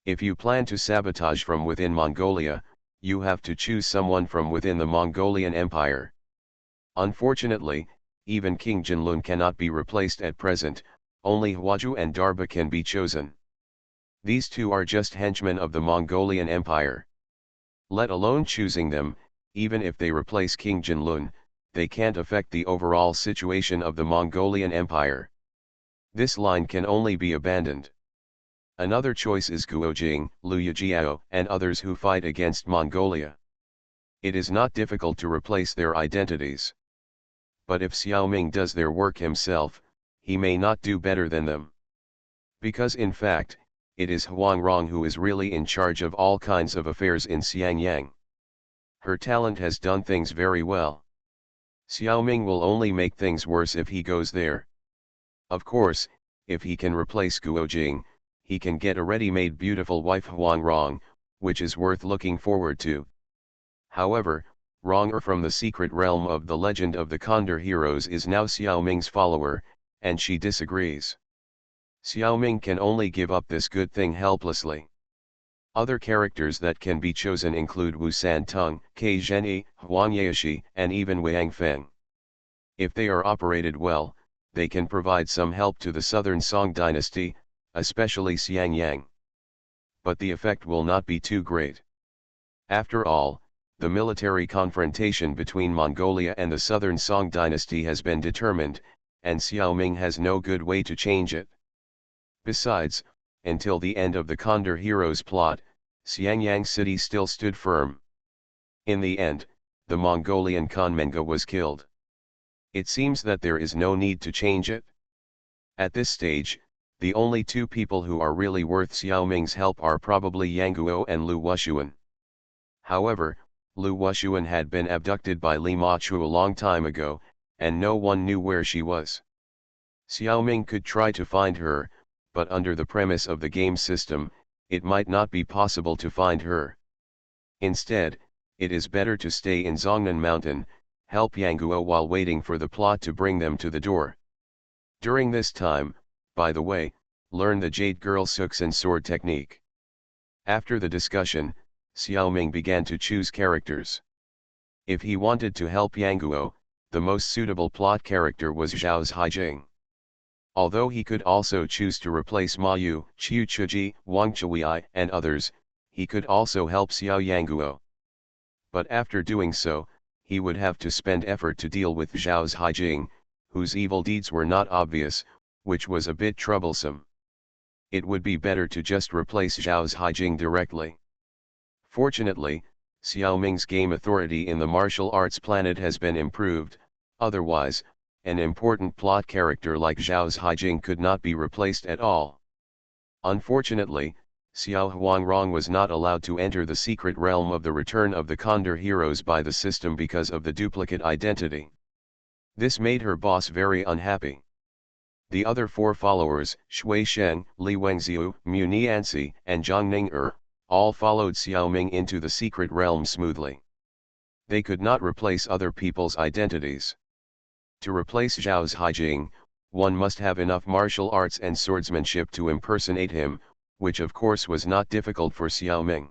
If you plan to sabotage from within Mongolia, you have to choose someone from within the Mongolian Empire. Unfortunately, even King Jinlun cannot be replaced at present, only Huaju and Darba can be chosen. These two are just henchmen of the Mongolian Empire. Let alone choosing them, even if they replace King Jinlun, they can't affect the overall situation of the Mongolian Empire. This line can only be abandoned. Another choice is Guojing, Liu Yajiao, and others who fight against Mongolia. It is not difficult to replace their identities. But if Xiaoming does their work himself, he may not do better than them. Because in fact, it is Huang Rong who is really in charge of all kinds of affairs in Xiangyang. Her talent has done things very well. Xiaoming will only make things worse if he goes there. Of course, if he can replace Guojing, he can get a ready-made beautiful wife Huang Rong, which is worth looking forward to. However, Rong from the secret realm of The Legend of the Condor Heroes is now Xiaoming's follower, and she disagrees. Xiaoming can only give up this good thing helplessly. Other characters that can be chosen include Wu Santung, Ke Zhenyi, Huang Yaoshi, and even Wang Feng. If they are operated well, they can provide some help to the Southern Song dynasty, especially Xiangyang. But the effect will not be too great. After all, the military confrontation between Mongolia and the Southern Song dynasty has been determined, and Xiaoming has no good way to change it. Besides, until the end of the Condor Heroes plot, Xiangyang city still stood firm. In the end, the Mongolian Khan Menga was killed. It seems that there is no need to change it. At this stage, the only two people who are really worth Xiaoming's help are probably Yangguo and Lu Wushuan. However, Lu Wushuan had been abducted by Li Machu a long time ago, and no one knew where she was. Xiaoming could try to find her, but under the premise of the game system, it might not be possible to find her. Instead, it is better to stay in Zhongnan Mountain, help Yangguo while waiting for the plot to bring them to the door. During this time, by the way, learn the Jade Girl Suksen sword technique. After the discussion, Xiaoming began to choose characters. If he wanted to help Yang Guo, the most suitable plot character was Zhao Haijing. Although he could also choose to replace Ma Yu, Qiu Chuji, Wang Chuyi, and others, he could also help Xiao Yangguo. But after doing so, he would have to spend effort to deal with Zhao Haijing, whose evil deeds were not obvious, which was a bit troublesome. It would be better to just replace Zhao Haijing directly. Fortunately, Xiaoming's game authority in the martial arts planet has been improved, otherwise, an important plot character like Zhao Haijing could not be replaced at all. Unfortunately, Xiao Huangrong was not allowed to enter the secret realm of the Return of the Condor heroes by the system because of the duplicate identity. This made her boss very unhappy. The other 4 followers, Shui Sheng, Li Wengziu, Mu Nianxi, and Zhang Ning'er, all followed Xiaoming into the secret realm smoothly. They could not replace other people's identities. To replace Zhao Haijing, one must have enough martial arts and swordsmanship to impersonate him, which of course was not difficult for Xiaoming.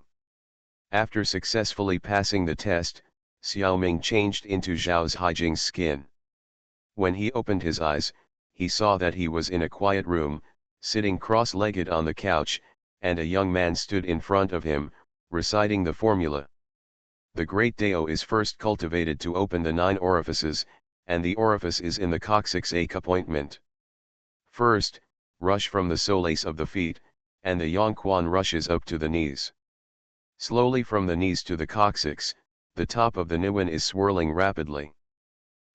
After successfully passing the test, Xiaoming changed into Zhao Haijing's skin. When he opened his eyes, he saw that he was in a quiet room, sitting cross-legged on the couch, and a young man stood in front of him, reciting the formula. The great Dao is first cultivated to open the 9 orifices, and the orifice is in the coccyx appointment. First, rush from the solace of the feet, and the Yongquan rushes up to the knees. Slowly from the knees to the coccyx, the top of the Niwen is swirling rapidly.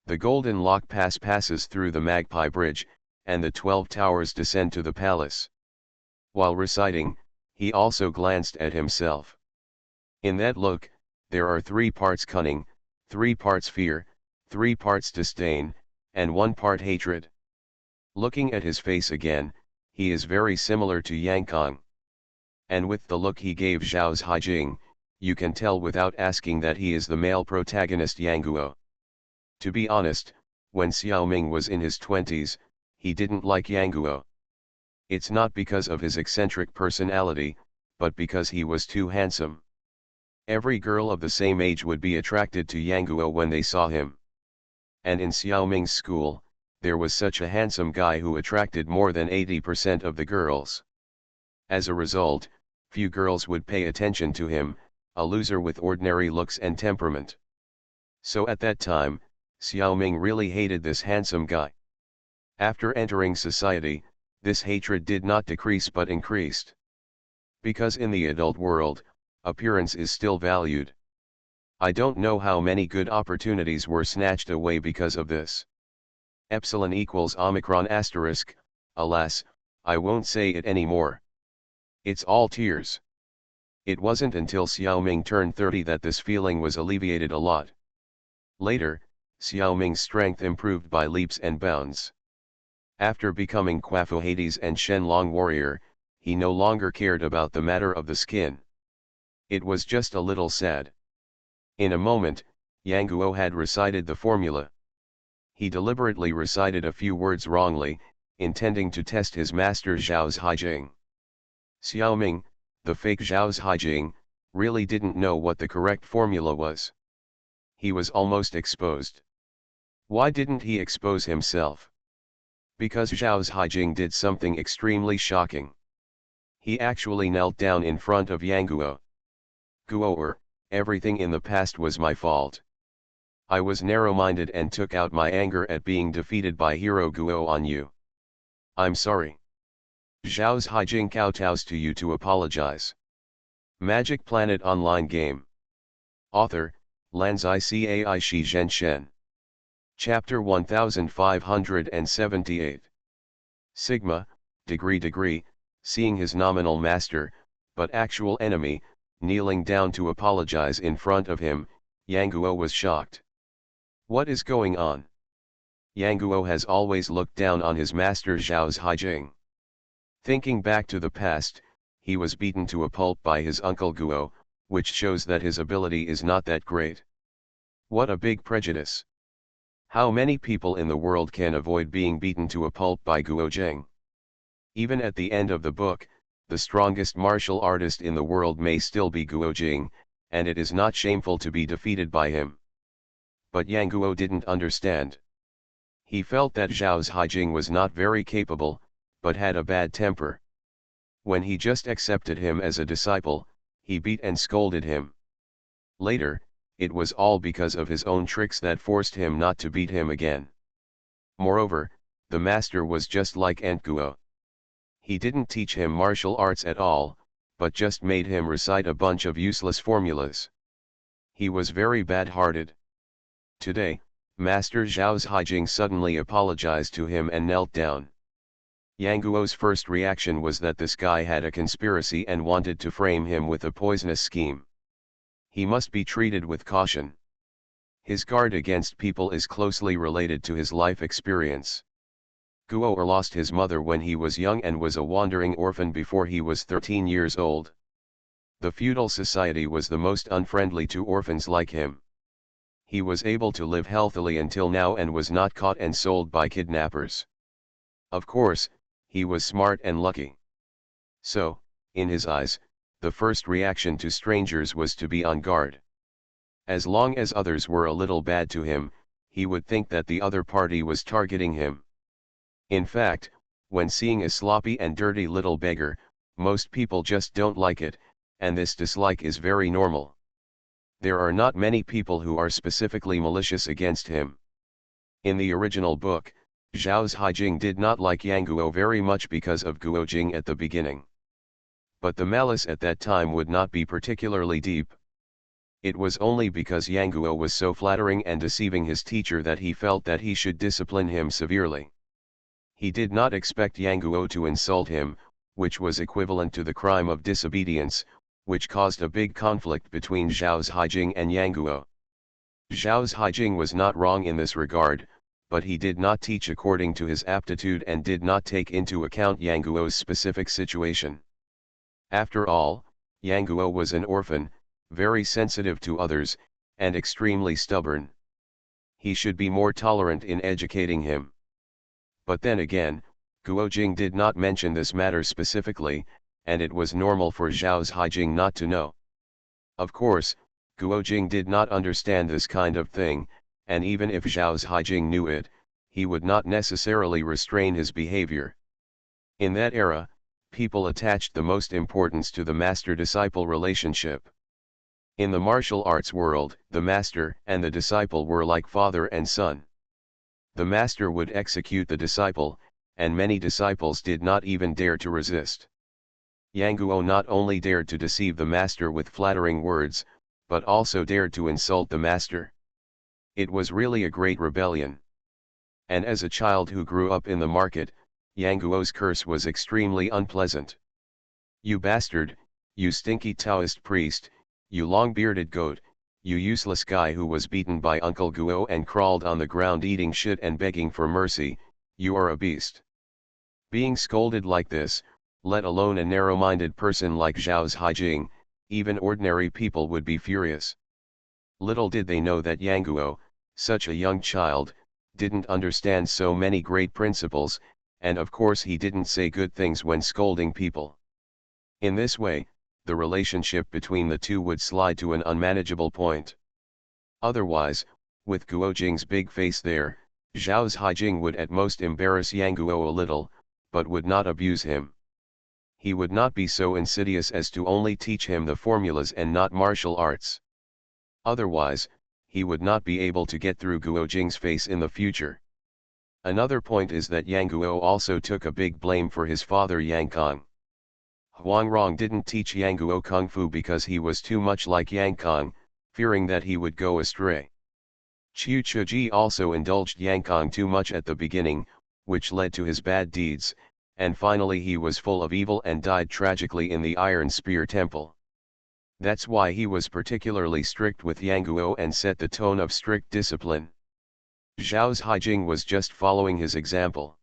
The golden lock passes through the Magpie Bridge, and the 12 towers descend to the palace. While reciting, he also glanced at himself. In that look, there are 3 parts cunning, 3 parts fear, 3 parts disdain, and 1 part hatred. Looking at his face again, he is very similar to Yang Kong. And with the look he gave Zhao Haijing, you can tell without asking that he is the male protagonist Yang Guo. To be honest, when Xiaoming was in his 20s, he didn't like Yang Guo. It's not because of his eccentric personality, but because he was too handsome. Every girl of the same age would be attracted to Yang Guo when they saw him. And in Xiaoming's school, there was such a handsome guy who attracted more than 80% of the girls. As a result, few girls would pay attention to him, a loser with ordinary looks and temperament. So at that time, Xiaoming really hated this handsome guy. After entering society, this hatred did not decrease but increased. Because in the adult world, appearance is still valued. I don't know how many good opportunities were snatched away because of this. Epsilon equals Omicron asterisk, alas, I won't say it anymore. It's all tears. It wasn't until Xiaoming turned 30 that this feeling was alleviated a lot. Later, Xiaoming's strength improved by leaps and bounds. After becoming Quafu Hades and Shenlong warrior, he no longer cared about the matter of the skin. It was just a little sad. In a moment, Yang Guo had recited the formula. He deliberately recited a few words wrongly, intending to test his master Zhao Haijing. Xiaoming, the fake Zhao Haijing, really didn't know what the correct formula was. He was almost exposed. Why didn't he expose himself? Because Zhao Haijing did something extremely shocking. He actually knelt down in front of Yang Guo. Guo, everything in the past was my fault. I was narrow-minded and took out my anger at being defeated by Hero Guo on you. I'm sorry. Zhao Haijing kowtows to you to apologize. Magic Planet Online Game. Author, Lanzai Cai Shi Zhen Shen. Chapter 1578. Sigma, degree, seeing his nominal master, but actual enemy, kneeling down to apologize in front of him, Yang Guo was shocked. What is going on? Yang Guo has always looked down on his master Zhao Haijing. Thinking back to the past, he was beaten to a pulp by his uncle Guo, which shows that his ability is not that great. What a big prejudice. How many people in the world can avoid being beaten to a pulp by Guo Zheng? Even at the end of the book, the strongest martial artist in the world may still be Guo Jing, and it is not shameful to be defeated by him. But Yang Guo didn't understand. He felt that Zhao Haijing was not very capable, but had a bad temper. When he just accepted him as a disciple, he beat and scolded him. Later, it was all because of his own tricks that forced him not to beat him again. Moreover, the master was just like Aunt Guo. He didn't teach him martial arts at all, but just made him recite a bunch of useless formulas. He was very bad-hearted. Today, Master Zhao Haijing suddenly apologized to him and knelt down. Yang Guo's first reaction was that this guy had a conspiracy and wanted to frame him with a poisonous scheme. He must be treated with caution. His guard against people is closely related to his life experience. Guo lost his mother when he was young and was a wandering orphan before he was 13 years old. The feudal society was the most unfriendly to orphans like him. He was able to live healthily until now and was not caught and sold by kidnappers. Of course, he was smart and lucky. So, in his eyes, the first reaction to strangers was to be on guard. As long as others were a little bad to him, he would think that the other party was targeting him. In fact, when seeing a sloppy and dirty little beggar, most people just don't like it, and this dislike is very normal. There are not many people who are specifically malicious against him. In the original book, Zhao Haijing did not like Yang Guo very much because of Guo Jing at the beginning. But the malice at that time would not be particularly deep. It was only because Yang Guo was so flattering and deceiving his teacher that he felt that he should discipline him severely. He did not expect Yang Guo to insult him, which was equivalent to the crime of disobedience, which caused a big conflict between Zhao Haijing and Yang Guo. Zhao Haijing was not wrong in this regard, but he did not teach according to his aptitude and did not take into account Yang Guo's specific situation. After all, Yang Guo was an orphan, very sensitive to others, and extremely stubborn. He should be more tolerant in educating him. But then again, Guo Jing did not mention this matter specifically, and it was normal for Zhao Haijing not to know. Of course, Guo Jing did not understand this kind of thing, and even if Zhao Haijing knew it, he would not necessarily restrain his behavior. In that era, people attached the most importance to the master-disciple relationship. In the martial arts world, the master and the disciple were like father and son. The master would execute the disciple, and many disciples did not even dare to resist. Yang Guo not only dared to deceive the master with flattering words, but also dared to insult the master. It was really a great rebellion. And as a child who grew up in the market, Yang Guo's curse was extremely unpleasant. "You bastard, you stinky Taoist priest, you long-bearded goat, you useless guy who was beaten by Uncle Guo and crawled on the ground eating shit and begging for mercy, you are a beast." Being scolded like this, let alone a narrow-minded person like Zhao Haijing, even ordinary people would be furious. Little did they know that Yang Guo, such a young child, didn't understand so many great principles, and of course he didn't say good things when scolding people. In this way, the relationship between the two would slide to an unmanageable point. Otherwise, with Guo Jing's big face there, Zhao Haijing would at most embarrass Yang Guo a little, but would not abuse him. He would not be so insidious as to only teach him the formulas and not martial arts. Otherwise, he would not be able to get through Guo Jing's face in the future. Another point is that Yang Guo also took a big blame for his father Yang Kong. Huang Rong didn't teach Yang Guo Kung Fu because he was too much like Yang Kong, fearing that he would go astray. Qiu Chuji also indulged Yang Kong too much at the beginning, which led to his bad deeds, and finally he was full of evil and died tragically in the Iron Spear Temple. That's why he was particularly strict with Yang Guo and set the tone of strict discipline. Zhao Haijing was just following his example.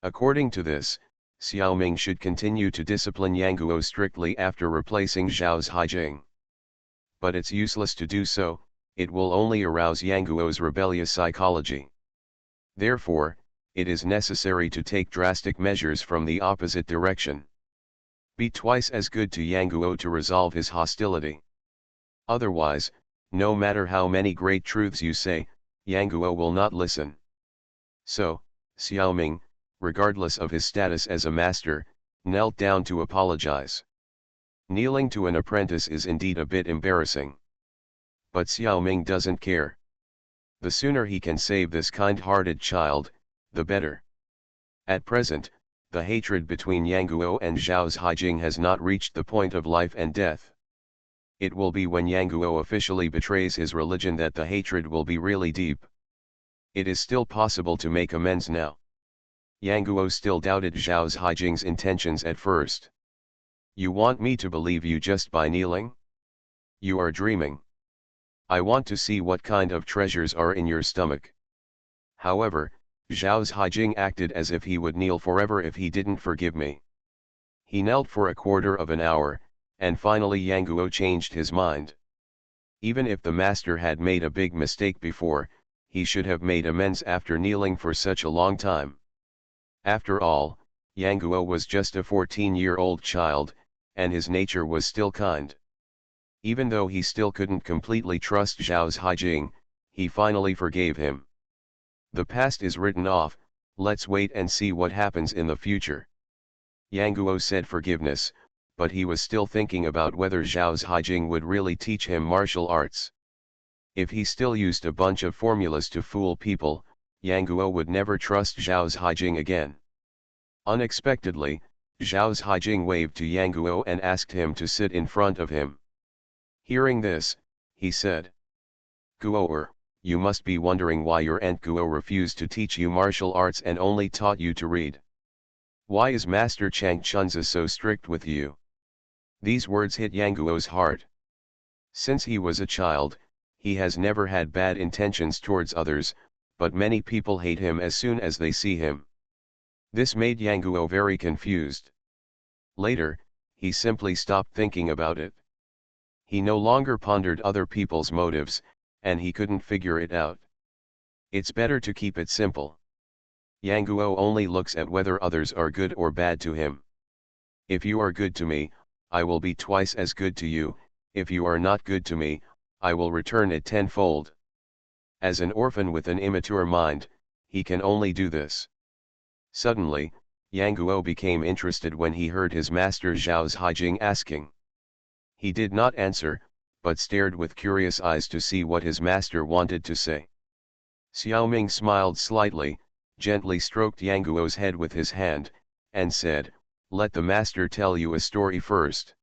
According to this, Xiaoming should continue to discipline Yang Guo strictly after replacing Zhao Haijing. But it's useless to do so, it will only arouse Yang Guo's rebellious psychology. Therefore, it is necessary to take drastic measures from the opposite direction. Be twice as good to Yang Guo to resolve his hostility. Otherwise, no matter how many great truths you say, Yang Guo will not listen. So, Xiaoming, regardless of his status as a master, knelt down to apologize. Kneeling to an apprentice is indeed a bit embarrassing. But Xiaoming doesn't care. The sooner he can save this kind-hearted child, the better. At present, the hatred between Yang Guo and Zhao Haijing has not reached the point of life and death. It will be when Yang Guo officially betrays his religion that the hatred will be really deep. It is still possible to make amends now. Yang Guo still doubted Zhao Haijing's intentions at first. You want me to believe you just by kneeling? You are dreaming. I want to see what kind of treasures are in your stomach. However, Zhao Haijing acted as if he would kneel forever if he didn't forgive me. He knelt for a quarter of an hour, and finally Yang Guo changed his mind. Even if the master had made a big mistake before, he should have made amends after kneeling for such a long time. After all, Yang Guo was just a 14-year-old child, and his nature was still kind. Even though he still couldn't completely trust Zhao Haijing, he finally forgave him. The past is written off, let's wait and see what happens in the future. Yang Guo said forgiveness, but he was still thinking about whether Zhao Haijing would really teach him martial arts. If he still used a bunch of formulas to fool people, Yang Guo would never trust Zhao Haijing again. Unexpectedly, Zhao Haijing waved to Yang Guo and asked him to sit in front of him. Hearing this, he said, Guo, you must be wondering why your Aunt Guo refused to teach you martial arts and only taught you to read. Why is Master Chang Chunzi so strict with you? These words hit Yang Guo's heart. Since he was a child, he has never had bad intentions towards others, but many people hate him as soon as they see him. This made Yang Guo very confused. Later, he simply stopped thinking about it. He no longer pondered other people's motives, and he couldn't figure it out. It's better to keep it simple. Yang Guo only looks at whether others are good or bad to him. If you are good to me, I will be twice as good to you. If you are not good to me, I will return it tenfold. As an orphan with an immature mind, he can only do this. Suddenly, Yang Guo became interested when he heard his master Zhao Haijing asking. He did not answer, but stared with curious eyes to see what his master wanted to say. Xiaoming smiled slightly, gently stroked Yang Guo's head with his hand, and said, let the master tell you a story first.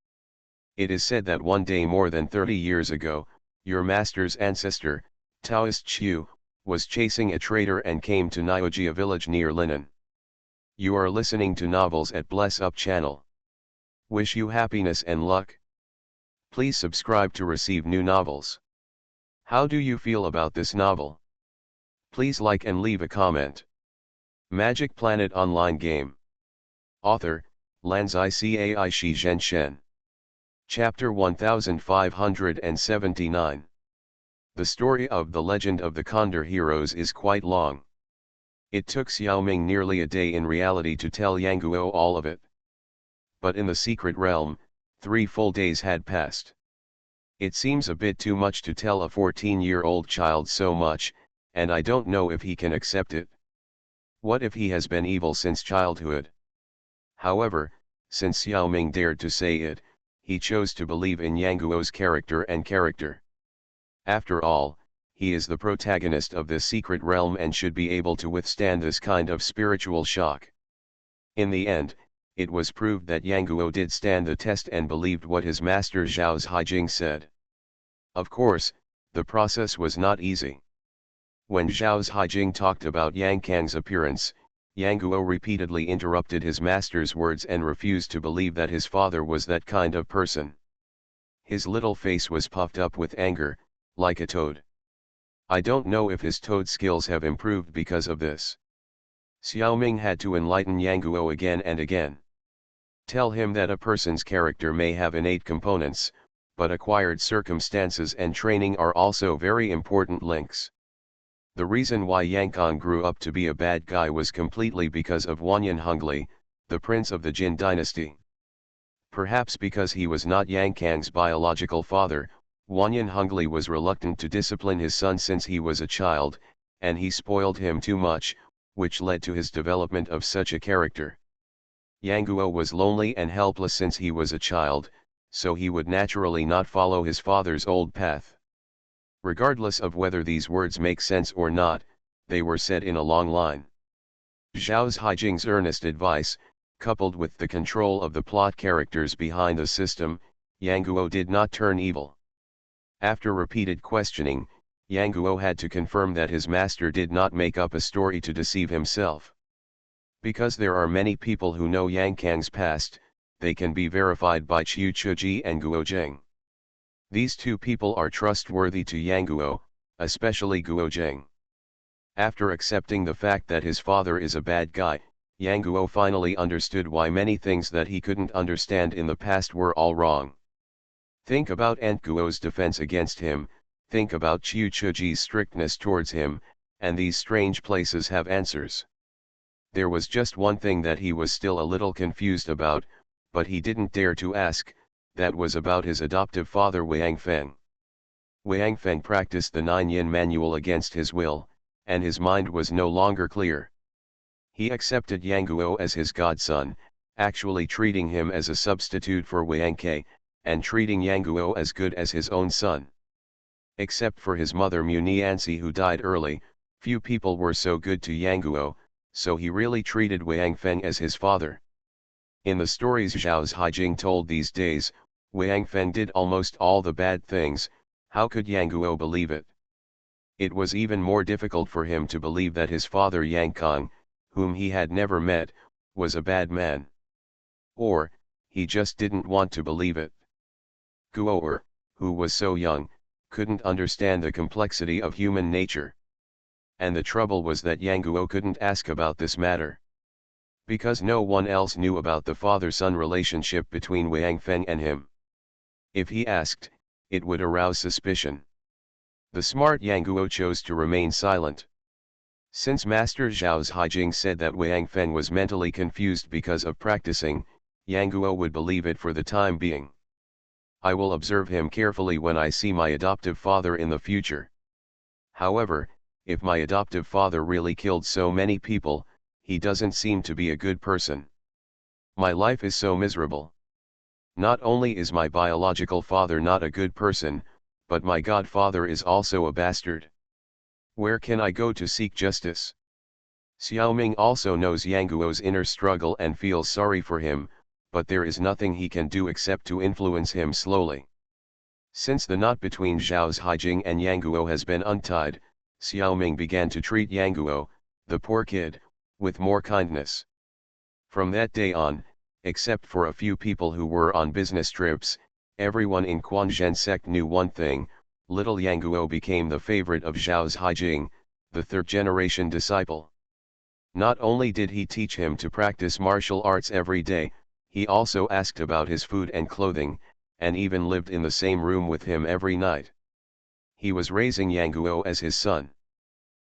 It is said that one day more than 30 years ago, your master's ancestor, Taoist Chu, was chasing a trader and came to Niojia village near Linan. You are listening to Novels at Bless Up channel. Wish you happiness and luck. Please subscribe to receive new novels. How do you feel about this novel? Please like and leave a comment. Magic Planet Online Game. Author, Lanzai Cai Shi Zhenshen. Chapter 1579. The story of the Legend of the Condor Heroes is quite long. It took Xiaoming nearly a day in reality to tell Yang Guo all of it. But in the secret realm, 3 full days had passed. It seems a bit too much to tell a 14-year-old child so much, and I don't know if he can accept it. What if he has been evil since childhood? However, since Xiaoming dared to say it, he chose to believe in Yang Guo's character and character. After all, he is the protagonist of this secret realm and should be able to withstand this kind of spiritual shock. In the end, it was proved that Yang Guo did stand the test and believed what his master Zhao Haijing said. Of course, the process was not easy. When Zhao Haijing talked about Yang Kang's appearance, Yang Guo repeatedly interrupted his master's words and refused to believe that his father was that kind of person. His little face was puffed up with anger, like a toad. I don't know if his toad skills have improved because of this. Xiaoming had to enlighten Yang Guo again and again. Tell him that a person's character may have innate components, but acquired circumstances and training are also very important links. The reason why Yang Kang grew up to be a bad guy was completely because of Wanyan Hongli, the prince of the Jin dynasty. Perhaps because he was not Yang Kang's biological father, Wanyan Hongli was reluctant to discipline his son since he was a child, and he spoiled him too much, which led to his development of such a character. Yang Guo was lonely and helpless since he was a child, so he would naturally not follow his father's old path. Regardless of whether these words make sense or not, they were said in a long line. Zhao Haijing's earnest advice, coupled with the control of the plot characters behind the system, Yang Guo did not turn evil. After repeated questioning, Yang Guo had to confirm that his master did not make up a story to deceive himself. Because there are many people who know Yang Kang's past, they can be verified by Qiu Chuji and Guo Zheng. These two people are trustworthy to Yang Guo, especially Guo Zheng. After accepting the fact that his father is a bad guy, Yang Guo finally understood why many things that he couldn't understand in the past were all wrong. Think about Aunt Guo's defense against him, think about Qiu Chuji's strictness towards him, and these strange places have answers. There was just one thing that he was still a little confused about, but he didn't dare to ask, that was about his adoptive father Wang Feng. Wang Feng practiced the Nine Yin manual against his will, and his mind was no longer clear. He accepted Yang Guo as his godson, actually treating him as a substitute for Wang Ke, and treating Yang Guo as good as his own son. Except for his mother Mu Nianzi who died early, few people were so good to Yang Guo, so he really treated Wang Feng as his father. In the stories Zhao Haijing told these days, Wang Feng did almost all the bad things. How could Yang Guo believe it? It was even more difficult for him to believe that his father Yang Kang, whom he had never met, was a bad man. Or, he just didn't want to believe it. Guo, who was so young, couldn't understand the complexity of human nature. And the trouble was that Yang Guo couldn't ask about this matter. Because no one else knew about the father-son relationship between Wang Feng and him. If he asked, it would arouse suspicion. The smart Yang Guo chose to remain silent. Since Master Zhao Haijing said that Wang Feng was mentally confused because of practicing, Yang Guo would believe it for the time being. I will observe him carefully when I see my adoptive father in the future. However, if my adoptive father really killed so many people, he doesn't seem to be a good person. My life is so miserable. Not only is my biological father not a good person, but my godfather is also a bastard. Where can I go to seek justice? Xiaoming also knows Yang Guo's inner struggle and feels sorry for him, but there is nothing he can do except to influence him slowly. Since the knot between Zhao Haijing and Yang Guo has been untied, Xiaoming began to treat Yang Guo, the poor kid, with more kindness. From that day on, except for a few people who were on business trips, everyone in Quanzhen sect knew one thing: little Yang Guo became the favorite of Zhao Haijing, the third-generation disciple. Not only did he teach him to practice martial arts every day, he also asked about his food and clothing, and even lived in the same room with him every night. He was raising Yang Guo as his son.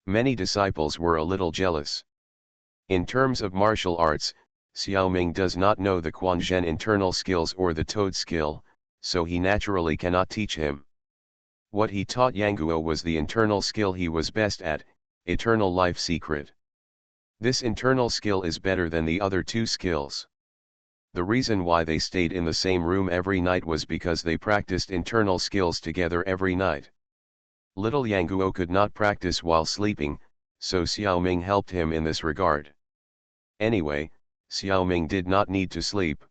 Many disciples were a little jealous. In terms of martial arts, Xiaoming does not know the Quanzhen internal skills or the Toad skill, so he naturally cannot teach him. What he taught Yang Guo was the internal skill he was best at, eternal life secret. This internal skill is better than the other two skills. The reason why they stayed in the same room every night was because they practiced internal skills together every night. Little Yang Guo could not practice while sleeping, so Xiaoming helped him in this regard. Anyway, Xiaoming did not need to sleep.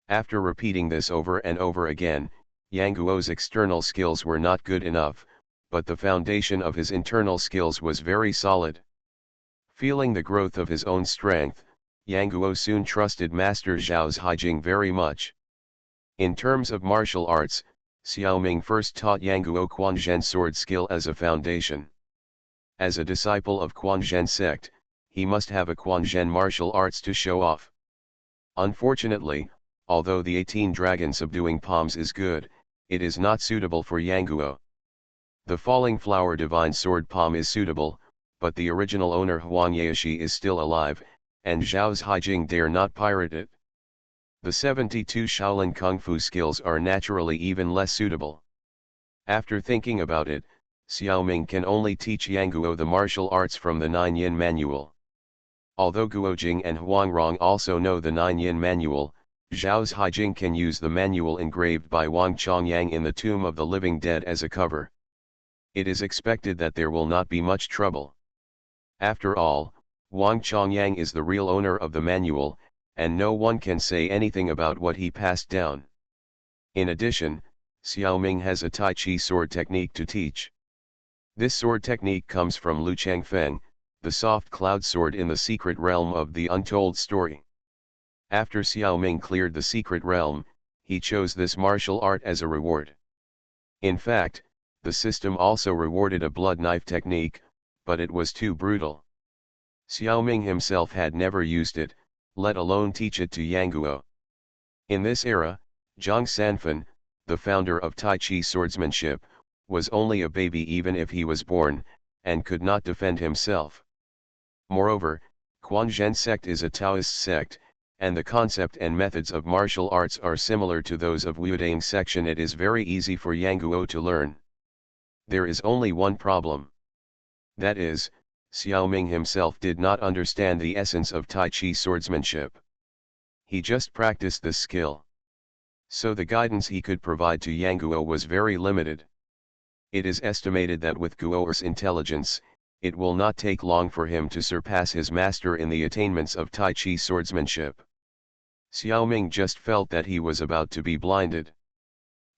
After repeating this over and over again, Yang Guo's external skills were not good enough, but the foundation of his internal skills was very solid. Feeling the growth of his own strength, Yang Guo soon trusted Master Zhao Haijing very much. In terms of martial arts, Xiaoming first taught Yang Guo Quanzhen sword skill as a foundation. As a disciple of Quanzhen sect, he must have a Quanzhen martial arts to show off. Unfortunately, although the 18 dragon subduing palms is good, it is not suitable for Yang Guo. The falling flower divine sword palm is suitable, but the original owner Huang Yaoshi is still alive, and Zhao Haijing dare not pirate it. The 72 Shaolin Kung Fu skills are naturally even less suitable. After thinking about it, Xiaoming can only teach Yang Guo the martial arts from the Nine Yin Manual. Although Guo Jing and Huang Rong also know the Nine Yin Manual, Zhao Haijing can use the manual engraved by Wang Chongyang in the Tomb of the Living Dead as a cover. It is expected that there will not be much trouble. After all, Wang Chongyang is the real owner of the manual, and no one can say anything about what he passed down. In addition, Xiaoming has a Tai Chi sword technique to teach. This sword technique comes from Lu Changfeng, the soft cloud sword in the secret realm of the untold story. After Xiaoming cleared the secret realm, he chose this martial art as a reward. In fact, the system also rewarded a blood knife technique, but it was too brutal. Xiaoming himself had never used it, let alone teach it to Yang Guo. In this era, Zhang Sanfen, the founder of Tai Chi swordsmanship, was only a baby even if he was born, and could not defend himself. Moreover, Quanzhen sect is a Taoist sect, and the concept and methods of martial arts are similar to those of Wudang section. It is very easy for Yang Guo to learn. There is only one problem. That is, Xiaoming himself did not understand the essence of Tai Chi swordsmanship. He just practiced this skill. So the guidance he could provide to Yang Guo was very limited. It is estimated that with Guo's intelligence, it will not take long for him to surpass his master in the attainments of Tai Chi swordsmanship. Xiaoming just felt that he was about to be blinded.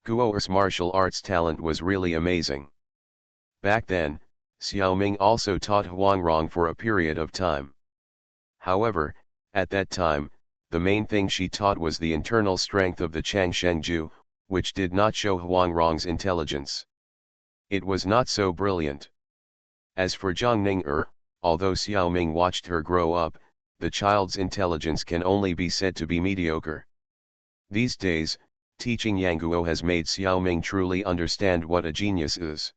Guo's martial arts talent was really amazing. Back then, Xiaoming also taught Huang Rong for a period of time. However, at that time, the main thing she taught was the internal strength of the Changshengju, which did not show Huang Rong's intelligence. It was not so brilliant. As for Zhang Ning'er, although Xiaoming watched her grow up, the child's intelligence can only be said to be mediocre. These days, teaching Yang Guo has made Xiaoming truly understand what a genius is.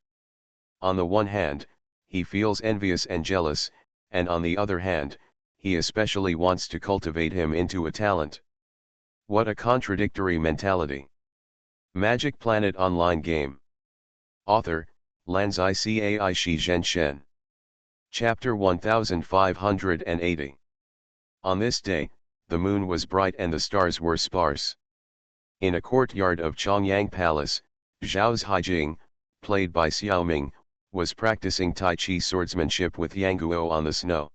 On the one hand, he feels envious and jealous, and on the other hand, he especially wants to cultivate him into a talent. What a contradictory mentality. Magic Planet Online Game. Author, Lanzai Cai Shi Zhenshen. Chapter 1580. On this day, the moon was bright and the stars were sparse. In a courtyard of Chongyang Palace, Zhao Haijing, played by Xiaoming, was practicing Tai Chi swordsmanship with Yang Guo on the snow.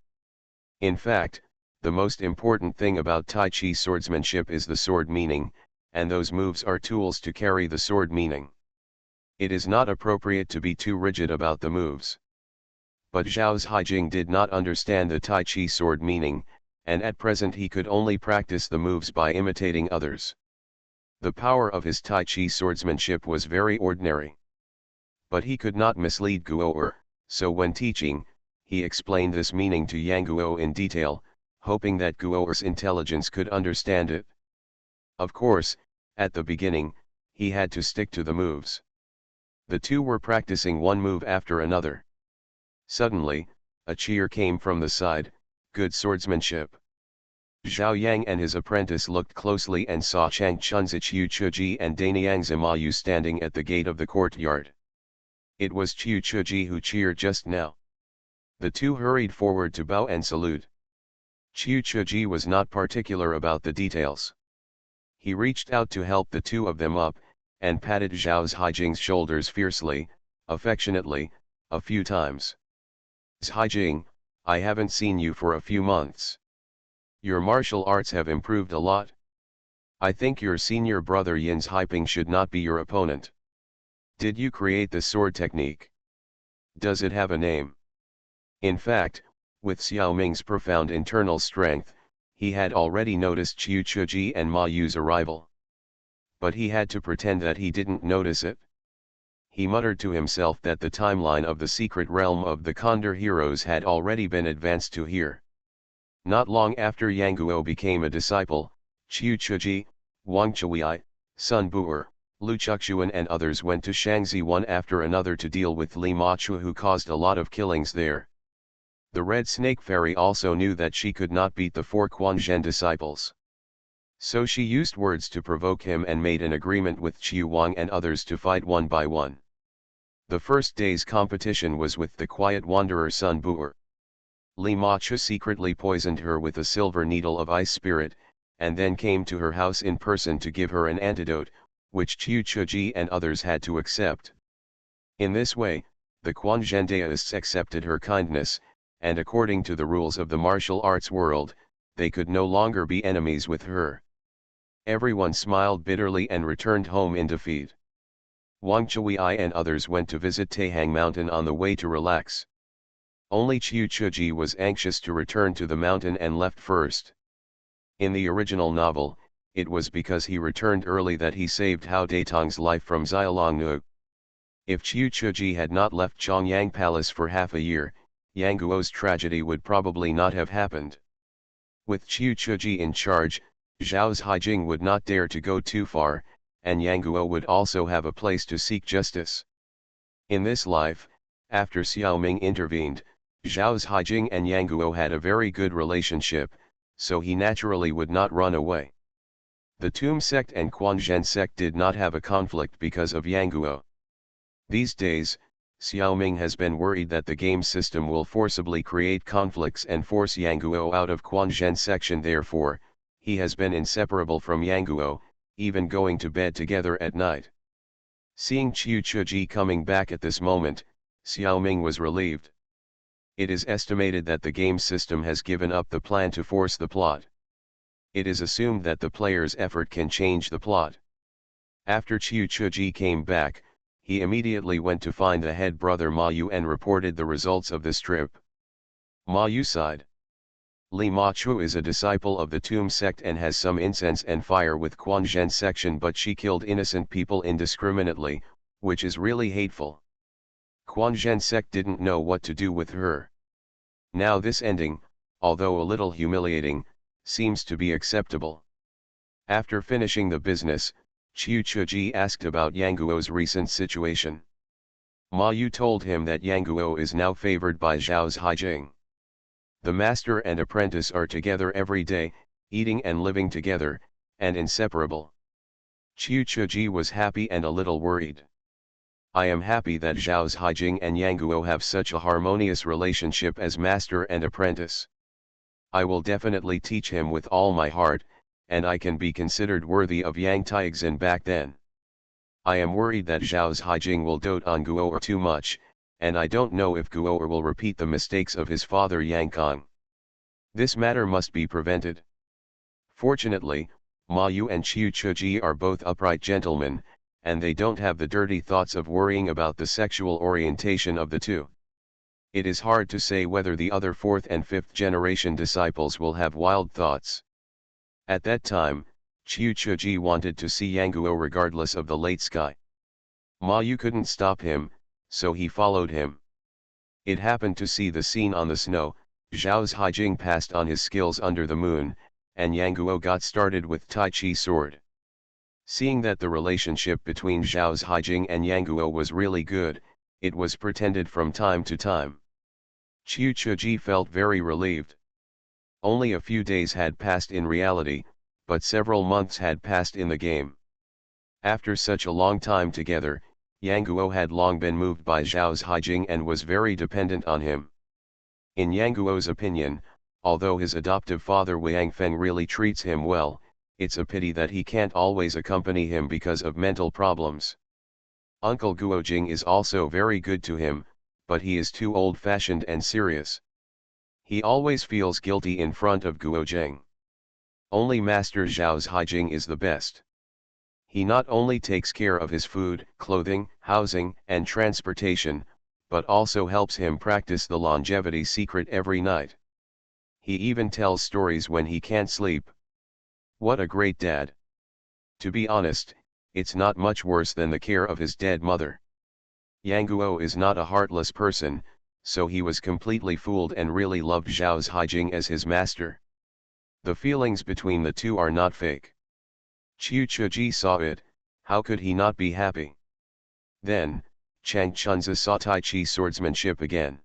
In fact, the most important thing about Tai Chi swordsmanship is the sword meaning, and those moves are tools to carry the sword meaning. It is not appropriate to be too rigid about the moves. But Zhao Haijing did not understand the Tai Chi sword meaning, and at present he could only practice the moves by imitating others. The power of his Tai Chi swordsmanship was very ordinary. But he could not mislead Guo, so when teaching, he explained this meaning to Yang Guo in detail, hoping that Guo's intelligence could understand it. Of course, at the beginning, he had to stick to the moves. The two were practicing one move after another. Suddenly, a cheer came from the side, "Good swordsmanship." Zhao Yang and his apprentice looked closely and saw Chang Chunzi Qiu Chuji and Daniang Zimayu standing at the gate of the courtyard. It was Qiu Chuji who cheered just now. The two hurried forward to bow and salute. Qiu Chuji was not particular about the details. He reached out to help the two of them up, and patted Zhao Haijing's shoulders fiercely, affectionately, a few times. "Haijing, I haven't seen you for a few months. Your martial arts have improved a lot. I think your senior brother Yin's Haiping should not be your opponent. Did you create the sword technique? Does it have a name?" In fact, with Xiaoming's profound internal strength, he had already noticed Qiu Chuji and Ma Yu's arrival. But he had to pretend that he didn't notice it. He muttered to himself that the timeline of the secret realm of the Condor heroes had already been advanced to here. Not long after Yang Guo became a disciple, Qiu Chuji, Wang Chuyi, Sun Bu'er, Lu Chuxuan and others went to Shangzi one after another to deal with Li Ma Chu, who caused a lot of killings there. The Red Snake Fairy also knew that she could not beat the four Quanzhen disciples. So she used words to provoke him and made an agreement with Qiu Wang and others to fight one by one. The first day's competition was with the quiet wanderer Sun Bu'er. Li Ma Chu secretly poisoned her with a silver needle of ice spirit, and then came to her house in person to give her an antidote, which Qiu Chuji and others had to accept. In this way, the Quanzhendaists accepted her kindness, and according to the rules of the martial arts world, they could no longer be enemies with her. Everyone smiled bitterly and returned home in defeat. Wang Chuyi and others went to visit Taihang Mountain on the way to relax. Only Qiu Chuji was anxious to return to the mountain and left first. In the original novel, it was because he returned early that he saved Hao Daitong's life from Xiaolongnu. If Qiu Chuji had not left Chongyang Palace for half a year, Yang Guo's tragedy would probably not have happened. With Qiu Chuji in charge, Zhao's Haijing would not dare to go too far, and Yang Guo would also have a place to seek justice. In this life, after Xiaoming intervened, Zhao's Haijing and Yang Guo had a very good relationship, so he naturally would not run away. The Tomb sect and Quanzhen sect did not have a conflict because of Yang Guo. These days, Xiaoming has been worried that the game system will forcibly create conflicts and force Yang Guo out of Quanzhen section. Therefore, he has been inseparable from Yang Guo, even going to bed together at night. Seeing Qiu Chuji coming back at this moment, Xiaoming was relieved. It is estimated that the game system has given up the plan to force the plot. It is assumed that the player's effort can change the plot. After Qiu Chuji came back, he immediately went to find the head brother Ma Yu and reported the results of this trip. Ma Yu sighed. Li Ma Chu is a disciple of the Tomb sect and has some incense and fire with Quanzhen section, but she killed innocent people indiscriminately, which is really hateful. Quanzhen sect didn't know what to do with her. Now this ending, although a little humiliating, seems to be acceptable. After finishing the business, Qiu Chuji asked about Yang Guo's recent situation. Ma Yu told him that Yang Guo is now favored by Zhao's Haijing. The master and apprentice are together every day, eating and living together, and inseparable. Qiu Chuji was happy and a little worried. I am happy that Zhao's Haijing and Yang Guo have such a harmonious relationship as master and apprentice. I will definitely teach him with all my heart, and I can be considered worthy of Yang Taixin back then. I am worried that Zhao's Haijing will dote on Guo too much, and I don't know if Guo will repeat the mistakes of his father Yang Kong. This matter must be prevented. Fortunately, Ma Yu and Qiu Chuji are both upright gentlemen, and they don't have the dirty thoughts of worrying about the sexual orientation of the two. It is hard to say whether the other 4th and 5th generation disciples will have wild thoughts. At that time, Qiu Chuji wanted to see Yang Guo regardless of the late sky. Ma Yu couldn't stop him, so he followed him. It happened to see the scene on the snow. Zhao's Haijing passed on his skills under the moon, and Yang Guo got started with Tai Chi sword. Seeing that the relationship between Zhao's Haijing and Yang Guo was really good, it was pretended from time to time. Qiu Chuji felt very relieved. Only a few days had passed in reality, but several months had passed in the game. After such a long time together, Yang Guo had long been moved by Zhao's Haijing and was very dependent on him. In Yang Guo's opinion, although his adoptive father Wang Feng really treats him well, it's a pity that he can't always accompany him because of mental problems. Uncle Guojing is also very good to him, but he is too old-fashioned and serious. He always feels guilty in front of Guojing. Only Master Zhao's Haijing is the best. He not only takes care of his food, clothing, housing, and transportation, but also helps him practice the longevity secret every night. He even tells stories when he can't sleep. What a great dad. To be honest, it's not much worse than the care of his dead mother. Yang Guo is not a heartless person, so he was completely fooled and really loved Zhao's Haijing as his master. The feelings between the two are not fake. Qiu Chuji saw it. How could he not be happy? Then, Chang Chunzi saw Tai Chi swordsmanship again.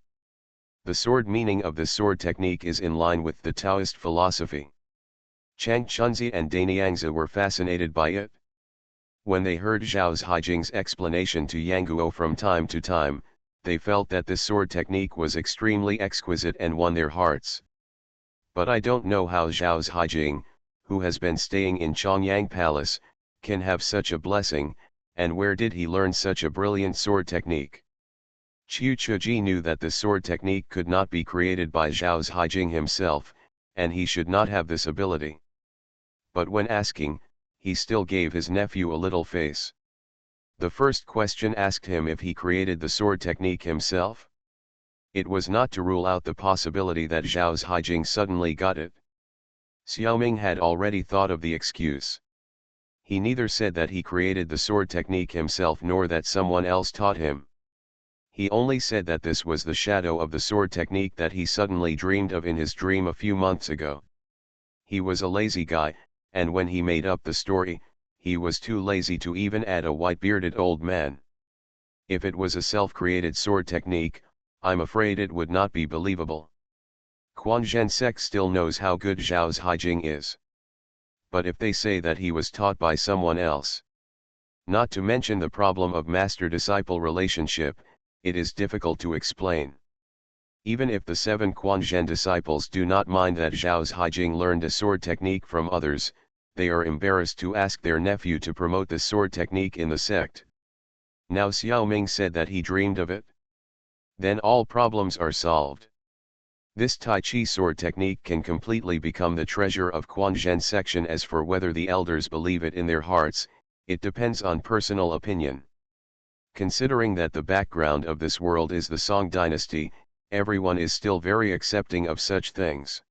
The sword meaning of the sword technique is in line with the Taoist philosophy. Chang Chunzi and Danyangzi were fascinated by it. When they heard Zhao Haijing's explanation to Yang from time to time, they felt that this sword technique was extremely exquisite and won their hearts. But I don't know how Zhao Haijing, who has been staying in Chongyang Palace, can have such a blessing, and where did he learn such a brilliant sword technique? Qiu Chuji knew that the sword technique could not be created by Zhao Haijing himself, and he should not have this ability. But when asking, he still gave his nephew a little face. The first question asked him if he created the sword technique himself. It was not to rule out the possibility that Zhao Haijing suddenly got it. Xiaoming had already thought of the excuse. He neither said that he created the sword technique himself nor that someone else taught him. He only said that this was the shadow of the sword technique that he suddenly dreamed of in his dream a few months ago. He was a lazy guy, and when he made up the story, he was too lazy to even add a white-bearded old man. If it was a self-created sword technique, I'm afraid it would not be believable. Quan Zhensek still knows how good Zhao Haijing is. But if they say that he was taught by someone else, not to mention the problem of master-disciple relationship, it is difficult to explain. Even if the 7 Quanzhen disciples do not mind that Zhao Haijing learned a sword technique from others, they are embarrassed to ask their nephew to promote the sword technique in the sect. Now Xiaoming said that he dreamed of it. Then all problems are solved. This Tai Chi sword technique can completely become the treasure of Quanzhen section. As for whether the elders believe it in their hearts, it depends on personal opinion. Considering that the background of this world is the Song dynasty, everyone is still very accepting of such things.